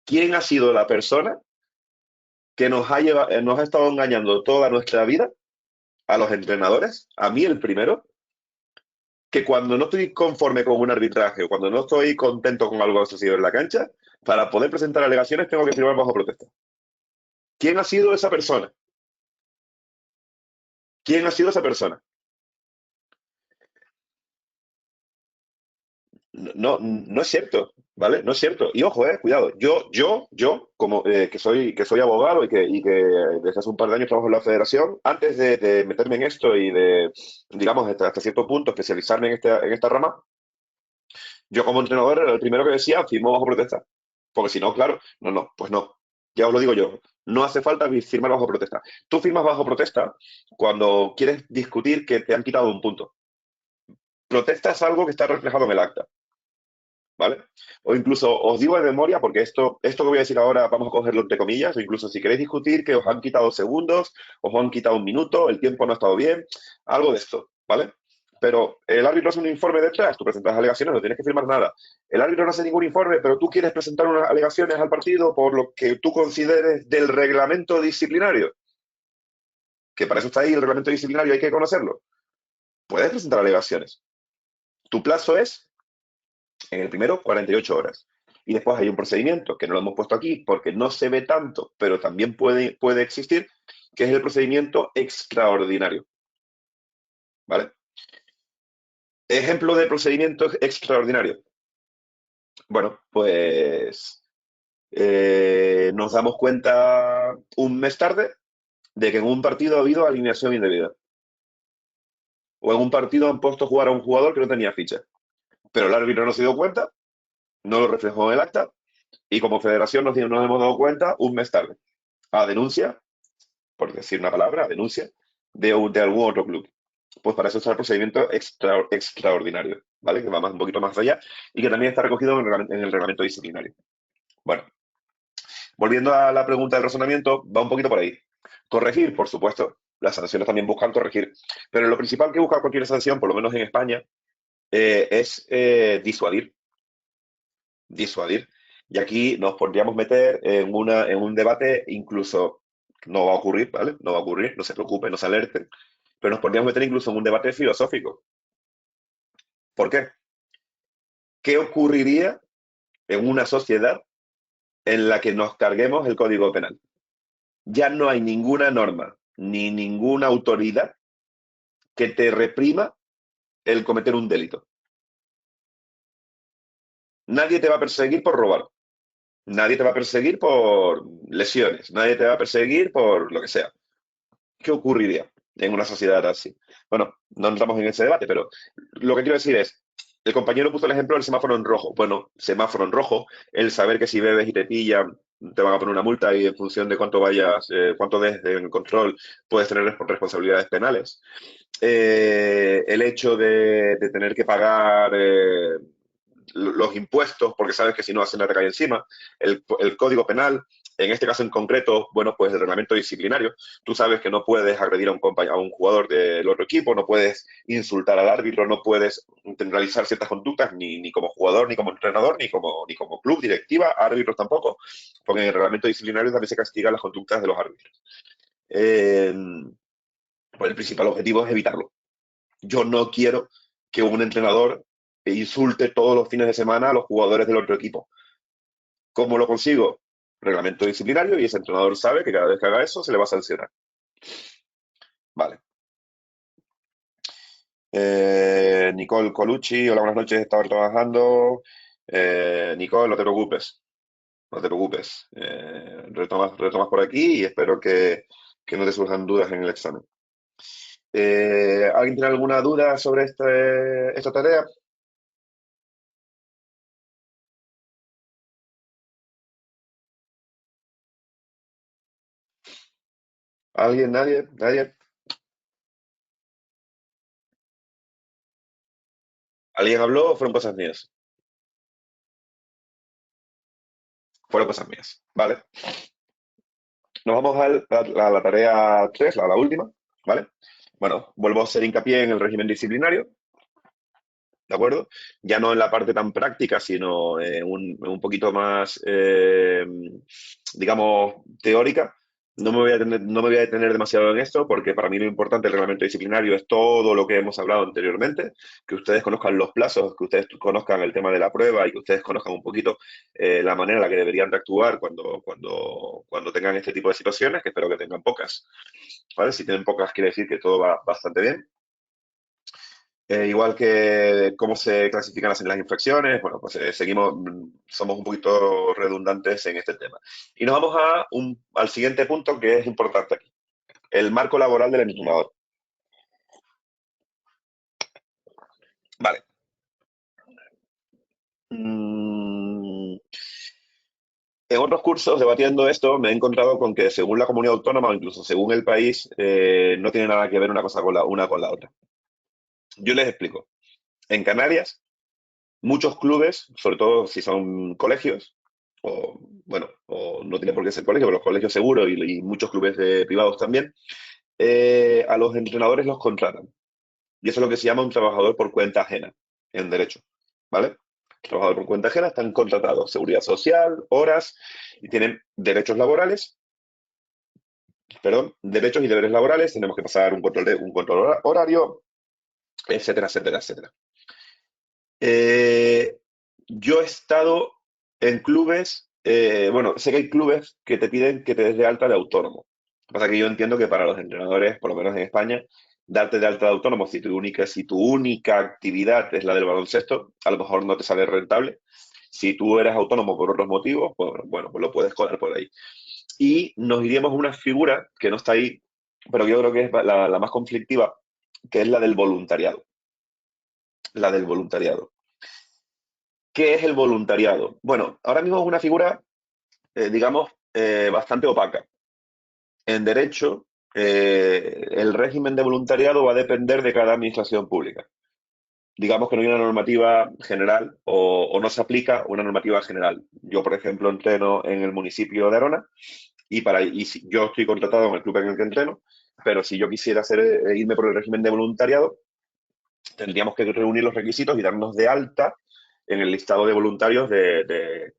[SPEAKER 1] ¿Quién ha sido la persona que nos ha estado engañando toda nuestra vida a los entrenadores? A mí el primero, que cuando no estoy conforme con un arbitraje o cuando no estoy contento con algo sucedido en la cancha, para poder presentar alegaciones tengo que firmar bajo protesta. ¿Quién ha sido esa persona? ¿Quién ha sido esa persona? No es cierto, ¿vale? No es cierto. Y ojo, cuidado. Yo como que soy abogado y que desde hace un par de años trabajo en la federación, antes de meterme en esto y de, digamos, hasta cierto punto especializarme en esta rama, yo como entrenador era el primero que decía, firmo bajo protesta. Porque si no, claro, pues no. Ya os lo digo yo, no hace falta firmar bajo protesta. Tú firmas bajo protesta cuando quieres discutir que te han quitado un punto. Protesta es algo que está reflejado en el acta, ¿vale? O incluso os digo de memoria, porque esto que voy a decir ahora vamos a cogerlo entre comillas, o incluso si queréis discutir que os han quitado segundos, os han quitado un minuto, el tiempo no ha estado bien, algo de esto, ¿vale? Pero el árbitro hace un informe detrás, tú presentas alegaciones, no tienes que firmar nada. El árbitro no hace ningún informe, pero tú quieres presentar unas alegaciones al partido por lo que tú consideres del reglamento disciplinario. que para eso está ahí el reglamento disciplinario, hay que conocerlo. Puedes presentar alegaciones. Tu plazo es, en el primero, 48 horas. Y después hay un procedimiento que no lo hemos puesto aquí porque no se ve tanto, pero también puede existir, que es el procedimiento extraordinario. ¿Vale? Ejemplo de procedimiento extraordinario. Bueno, pues nos damos cuenta un mes tarde de que en un partido ha habido alineación indebida. O en un partido han puesto a jugar a un jugador que no tenía ficha. Pero el árbitro no se dio cuenta, no lo reflejó en el acta, y como federación nos hemos dado cuenta un mes tarde. A denuncia, por decir una palabra, a denuncia de algún otro club. Pues para eso está el procedimiento extraordinario, ¿vale? Que va un poquito más allá y que también está recogido en el reglamento disciplinario. Bueno, volviendo a la pregunta del razonamiento, va un poquito por ahí. Corregir, por supuesto. Las sanciones también buscan corregir. Pero lo principal que busca cualquier sanción, por lo menos en España, es disuadir. Disuadir. Y aquí nos podríamos meter en un debate, incluso no va a ocurrir, ¿vale? No va a ocurrir, no se preocupen, no se alerten, pero nos podríamos meter incluso en un debate filosófico. ¿Por qué? ¿Qué ocurriría en una sociedad en la que nos carguemos el Código Penal? Ya no hay ninguna norma ni ninguna autoridad que te reprima el cometer un delito. Nadie te va a perseguir por robar. Nadie te va a perseguir por lesiones. Nadie te va a perseguir por lo que sea. ¿Qué ocurriría en una sociedad así? Bueno, no entramos en ese debate, pero lo que quiero decir es, el compañero puso el ejemplo del semáforo en rojo. Bueno, semáforo en rojo, el saber que si bebes y te pillan, te van a poner una multa y en función de cuánto vayas, cuánto des en control, puedes tener responsabilidades penales. El hecho de tener que pagar los impuestos, porque sabes que si no hacen la recae encima, el código penal, en este caso en concreto, bueno, pues el reglamento disciplinario, tú sabes que no puedes agredir a un jugador del otro equipo, no puedes insultar al árbitro, no puedes realizar ciertas conductas ni como jugador, ni como entrenador, ni como club, directiva, árbitros tampoco, porque en el reglamento disciplinario también se castigan las conductas de los árbitros. Pues el principal objetivo es evitarlo. Yo no quiero que un entrenador insulte todos los fines de semana a los jugadores del otro equipo. ¿Cómo lo consigo? Reglamento disciplinario, y ese entrenador sabe que cada vez que haga eso se le va a sancionar. Vale. Nicole Colucci, hola, buenas noches, estaba trabajando. Nicole, no te preocupes. No te preocupes. Retomas por aquí y espero que no te surjan dudas en el examen. ¿Alguien tiene alguna duda sobre esta tarea? ¿Alguien? ¿Nadie? ¿Nadie? ¿Alguien habló o fueron cosas mías? Fueron cosas mías. Vale. Nos vamos a la tarea 3, la última. ¿Vale? Bueno, vuelvo a hacer hincapié en el régimen disciplinario. ¿De acuerdo? Ya no en la parte tan práctica, sino un poquito más, digamos, teórica. No me voy a detener demasiado en esto porque para mí lo importante del reglamento disciplinario es todo lo que hemos hablado anteriormente, que ustedes conozcan los plazos, que ustedes conozcan el tema de la prueba y que ustedes conozcan un poquito la manera en la que deberían de actuar cuando tengan este tipo de situaciones, que espero que tengan pocas. ¿Vale? Si tienen pocas quiere decir que todo va bastante bien. Igual que cómo se clasifican las infracciones, bueno, pues seguimos, somos un poquito redundantes en este tema. Y nos vamos al siguiente punto que es importante aquí, el marco laboral del entrenador. Vale. En otros cursos, debatiendo esto, me he encontrado con que según la comunidad autónoma o incluso según el país, no tiene nada que ver una cosa con una con la otra. Yo les explico. En Canarias, muchos clubes, sobre todo si son colegios, o bueno, o no tiene por qué ser colegio, pero los colegios seguros y muchos clubes privados también, a los entrenadores los contratan. Y eso es lo que se llama un trabajador por cuenta ajena en derecho, ¿vale? Trabajador por cuenta ajena, están contratados, seguridad social, horas, y tienen derechos laborales perdón, derechos y deberes laborales, tenemos que pasar un control horario, etcétera, etcétera, etcétera. Yo he estado en clubes, bueno, sé que hay clubes que te piden que te des de alta de autónomo. Lo que pasa es que yo entiendo que para los entrenadores, por lo menos en España, darte de alta de autónomo, si tu única actividad es la del baloncesto, a lo mejor no te sale rentable. Si tú eres autónomo por otros motivos, pues, bueno, pues lo puedes colar por ahí. Y nos iríamos a una figura que no está ahí, pero yo creo que es la más conflictiva, que es la del voluntariado. La del voluntariado. ¿Qué es el voluntariado? Bueno, ahora mismo es una figura, digamos, bastante opaca. En derecho, el régimen de voluntariado va a depender de cada administración pública. Digamos que no hay una normativa general o no se aplica una normativa general. Yo, por ejemplo, entreno en el municipio de Arona yo estoy contratado en el club en el que entreno, pero si yo quisiera irme por el régimen de voluntariado, tendríamos que reunir los requisitos y darnos de alta en el listado de voluntarios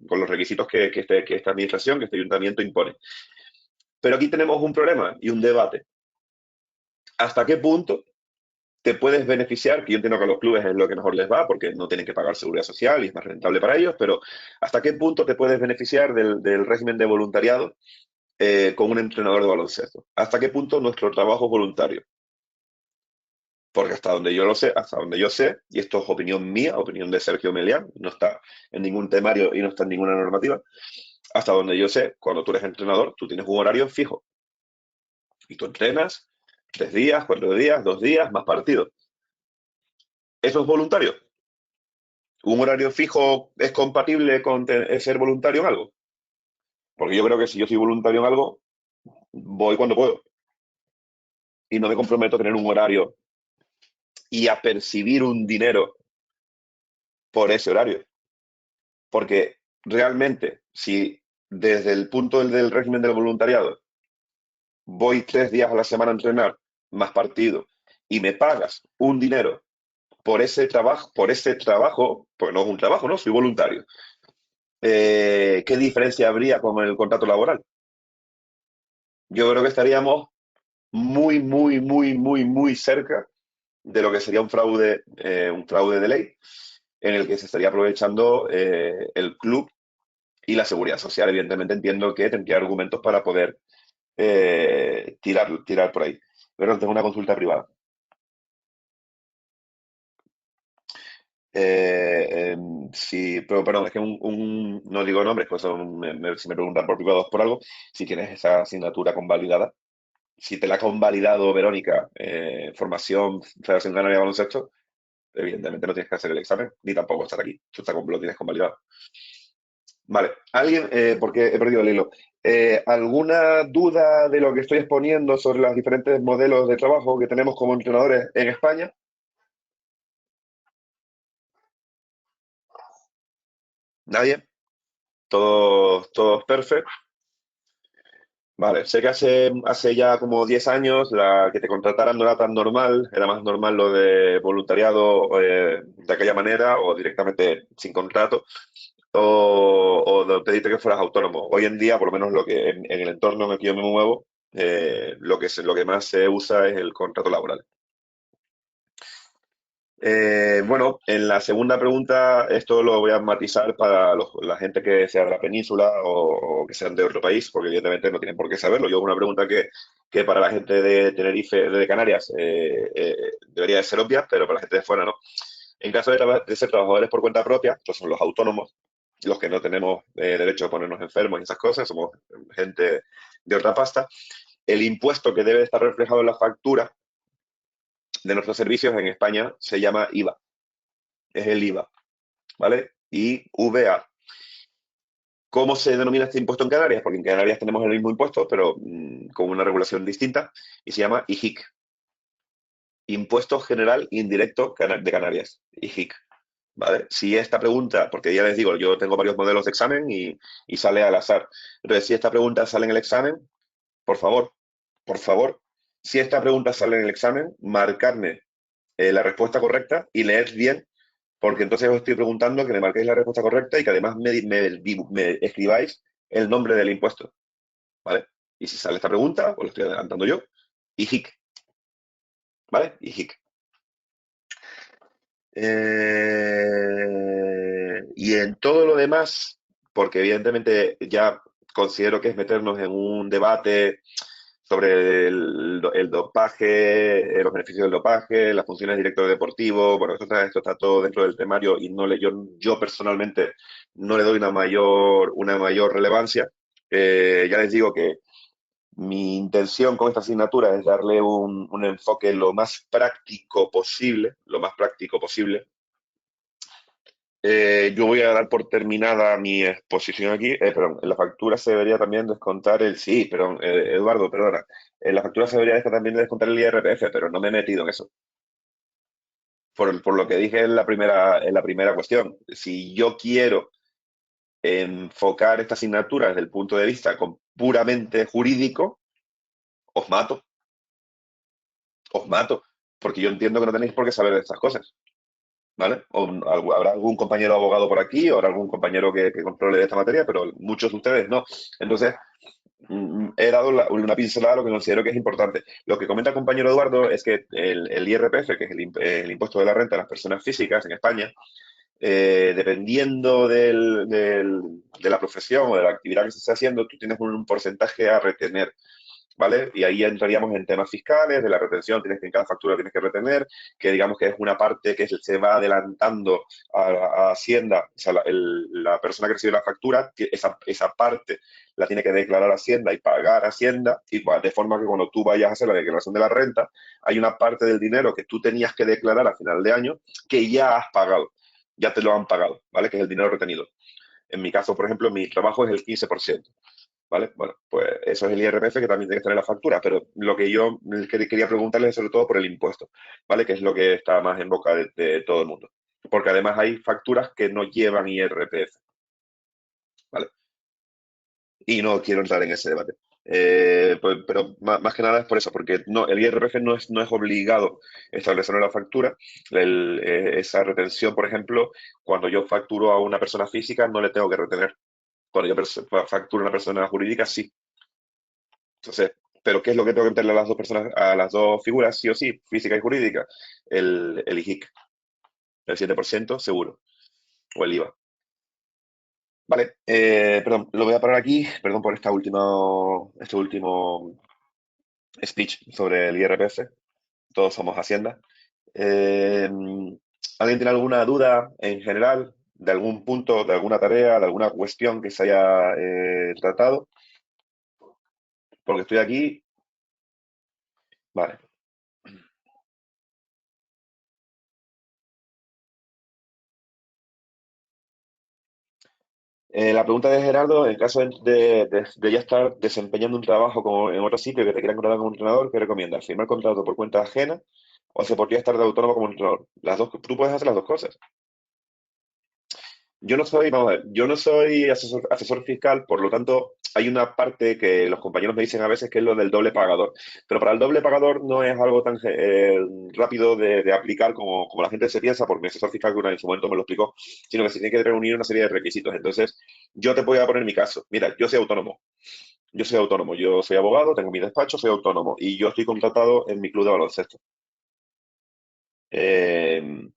[SPEAKER 1] con los requisitos que esta administración, que este ayuntamiento impone. Pero aquí tenemos un problema y un debate. ¿Hasta qué punto te puedes beneficiar? Que yo entiendo que a los clubes es lo que mejor les va, porque no tienen que pagar seguridad social y es más rentable para ellos, pero ¿hasta qué punto te puedes beneficiar del régimen de voluntariado con un entrenador de baloncesto? ¿Hasta qué punto nuestro trabajo es voluntario? Porque hasta donde yo sé, y esto es opinión mía, opinión de Sergio Melián, no está en ningún temario y no está en ninguna normativa, hasta donde yo sé, cuando tú eres entrenador, tú tienes un horario fijo. Y tú entrenas 3 días, 4 días, 2 días, más partidos. ¿Eso es voluntario? ¿Un horario fijo es compatible con ser voluntario en algo? Porque yo creo que si yo soy voluntario en algo, voy cuando puedo. Y no me comprometo a tener un horario y a percibir un dinero por ese horario. Porque realmente, si desde el punto del régimen del voluntariado voy 3 días a la semana a entrenar, más partido, y me pagas un dinero por ese trabajo, pues no es un trabajo, ¿no? Soy voluntario. ¿Qué diferencia habría con el contrato laboral? Yo creo que estaríamos muy, muy, muy, muy, muy cerca de lo que sería un fraude de ley, en el que se estaría aprovechando el club y la seguridad social. Evidentemente entiendo que tendría argumentos para poder tirar por ahí. Pero tengo una consulta privada. Sí, pero perdón, es que no digo nombres, pues si me preguntan por privados por algo, si tienes esa asignatura convalidada, si te la ha convalidado Verónica, formación Federación Canaria de Baloncesto, evidentemente no tienes que hacer el examen, ni tampoco estar aquí, lo tienes convalidado. Vale, alguien, porque he perdido el hilo. ¿Alguna duda de lo que estoy exponiendo sobre los diferentes modelos de trabajo que tenemos como entrenadores en España? ¿Nadie? Todos perfectos. Vale, sé que hace ya como 10 años la que te contrataran no era tan normal, era más normal lo de voluntariado de aquella manera o directamente sin contrato o de pedirte que fueras autónomo. Hoy en día, por lo menos lo que en el entorno en el que yo me muevo, lo que más se usa es el contrato laboral. Bueno, en la segunda pregunta, esto lo voy a matizar para la gente que sea de la península o que sean de otro país, porque evidentemente no tienen por qué saberlo. Yo hago una pregunta que para la gente de Tenerife, de Canarias, debería de ser obvia, pero para la gente de fuera no. En caso de ser trabajadores por cuenta propia, estos son los autónomos, los que no tenemos derecho a ponernos enfermos y esas cosas, somos gente de otra pasta. El impuesto que debe estar reflejado en la factura de nuestros servicios en España se llama IVA. Es el IVA, ¿vale? IVA. ¿Cómo se denomina este impuesto en Canarias? Porque en Canarias tenemos el mismo impuesto, pero con una regulación distinta, y se llama IGIC. Impuesto General Indirecto de Canarias, IGIC. ¿Vale? Si esta pregunta, porque ya les digo, yo tengo varios modelos de examen y sale al azar. Entonces, si esta pregunta sale en el examen, por favor, si esta pregunta sale en el examen, marcarme la respuesta correcta y leed bien, porque entonces os estoy preguntando que me marquéis la respuesta correcta y que además me escribáis el nombre del impuesto, ¿vale? Y si sale esta pregunta, os lo estoy adelantando yo, IHIC, ¿vale? IHIC. Y en todo lo demás, porque evidentemente ya considero que es meternos en un debate sobre el dopaje, los beneficios del dopaje, las funciones de director deportivo. Bueno, esto está todo dentro del temario y no yo personalmente no le doy una mayor relevancia. Ya les digo que mi intención con esta asignatura es darle un enfoque lo más práctico posible, lo más práctico posible. Yo voy a dar por terminada mi exposición aquí. Perdón, en la factura se debería también descontar el... Sí, perdón, Eduardo, perdona. En la factura se debería también descontar el IRPF, pero no me he metido en eso. Por lo que dije en la primera cuestión. Si yo quiero enfocar esta asignatura desde el punto de vista puramente jurídico, os mato. Os mato. Porque yo entiendo que no tenéis por qué saber de estas cosas. ¿Vale? Habrá algún compañero abogado por aquí, o habrá algún compañero que controle esta materia, pero muchos de ustedes no. Entonces, he dado una pincelada a lo que considero que es importante. Lo que comenta el compañero Eduardo es que el IRPF, que es el impuesto de la renta de las personas físicas en España, dependiendo de la profesión o de la actividad que se esté haciendo, tú tienes un porcentaje a retener. ¿Vale? Y ahí entraríamos en temas fiscales, de la retención, en cada factura tienes que retener, que digamos que es una parte que se va adelantando a Hacienda, o sea, la persona que recibe la factura, esa parte la tiene que declarar a Hacienda y pagar a Hacienda, y de forma que cuando tú vayas a hacer la declaración de la renta, hay una parte del dinero que tú tenías que declarar a final de año que ya has pagado, ya te lo han pagado, ¿vale? Que es el dinero retenido. En mi caso, por ejemplo, mi trabajo es el 15%. ¿Vale? Bueno, pues eso es el IRPF que también tiene que estar en la factura, pero lo que yo quería preguntarles es sobre todo por el impuesto, ¿vale? Que es lo que está más en boca de todo el mundo. Porque además hay facturas que no llevan IRPF, ¿vale? Y no quiero entrar en ese debate. Pero más que nada es por eso, porque no, el IRPF no es obligado establecerlo en la factura. Esa retención, por ejemplo, cuando yo facturo a una persona física, no le tengo que retener. Cuando yo facturo a una persona jurídica, sí. Entonces, ¿pero qué es lo que tengo que meterle a las dos personas, a las dos figuras, sí o sí, física y jurídica? El IJIC, el 7% seguro, o el IVA. Vale, perdón, lo voy a parar aquí, perdón por este último speech sobre el IRPF, todos somos Hacienda. Eh, ¿Alguien tiene alguna duda en general de algún punto, de alguna tarea, de alguna cuestión que se haya tratado? Porque estoy aquí. Vale. La pregunta de Gerardo, en caso de ya estar desempeñando un trabajo como en otro sitio que te quieran contratar como entrenador, ¿qué recomiendas? ¿Firmar contrato por cuenta ajena o se podría estar de autónomo como entrenador? Las dos, tú puedes hacer las dos cosas. Vamos a ver, yo no soy asesor fiscal, por lo tanto, hay una parte que los compañeros me dicen a veces que es lo del doble pagador. Pero para el doble pagador no es algo tan rápido de aplicar como la gente se piensa, porque mi asesor fiscal que en su momento me lo explicó, sino que se tiene que reunir una serie de requisitos. Entonces, yo te voy a poner mi caso. Mira, yo soy autónomo. Yo soy abogado, tengo mi despacho, soy autónomo y yo estoy contratado en mi club de baloncesto. Eh,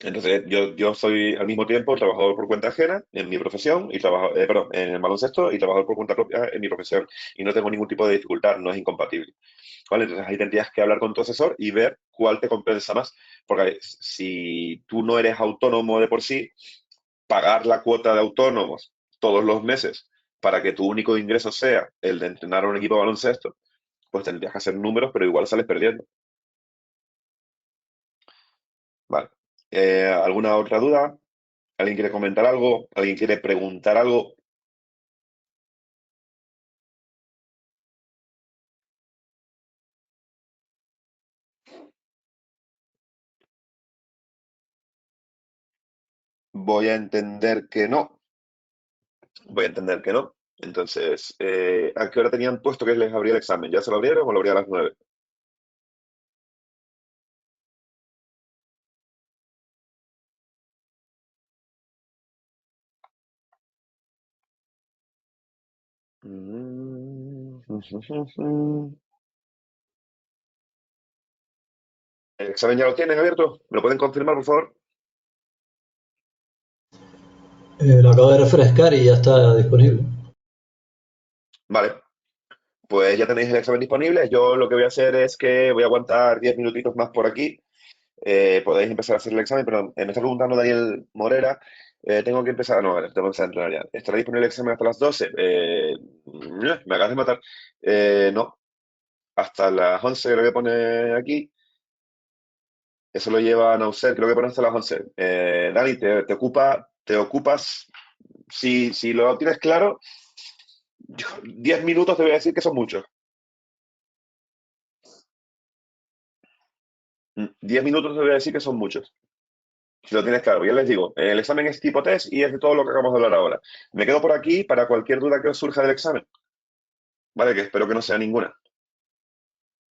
[SPEAKER 1] entonces, yo soy al mismo tiempo trabajador por cuenta ajena en mi profesión y perdón, en el baloncesto y trabajador por cuenta propia en mi profesión. Y no tengo ningún tipo de dificultad, no es incompatible. ¿Vale? Entonces ahí tendrías que hablar con tu asesor y ver cuál te compensa más. Porque si tú no eres autónomo de por sí, pagar la cuota de autónomos todos los meses para que tu único ingreso sea el de entrenar a un equipo de baloncesto, pues tendrías que hacer números, pero igual sales perdiendo. Vale. ¿Alguna otra duda? ¿Alguien quiere comentar algo? ¿Alguien quiere preguntar algo? Voy a entender que no. Voy a entender que no. Entonces, ¿a qué hora tenían puesto que les abría el examen? ¿Ya se lo abrieron o lo abría a las 9? ¿El examen ya lo tienen abierto? ¿Me lo pueden confirmar, por favor?
[SPEAKER 6] Lo acabo de refrescar y ya está disponible.
[SPEAKER 1] Vale, pues ya tenéis el examen disponible. Yo lo que voy a hacer es que voy a aguantar 10 minutitos más por aquí. Podéis empezar a hacer el examen, pero me está preguntando Daniel Morera. Tengo que empezar, no, vale, tengo que empezar a entrenar ya. ¿Estará disponible el examen hasta las 12? Me acabas de matar. No, hasta las 11 creo que pone aquí. Eso lo lleva Nauser, creo que pone hasta las 11. Dani, te ocupas, si lo tienes claro, 10 minutos te voy a decir que son muchos. 10 minutos te voy a decir que son muchos. Si lo tienes claro, ya les digo, el examen es tipo test y es de todo lo que acabamos de hablar ahora. Me quedo por aquí para cualquier duda que os surja del examen. Vale, que espero que no sea ninguna.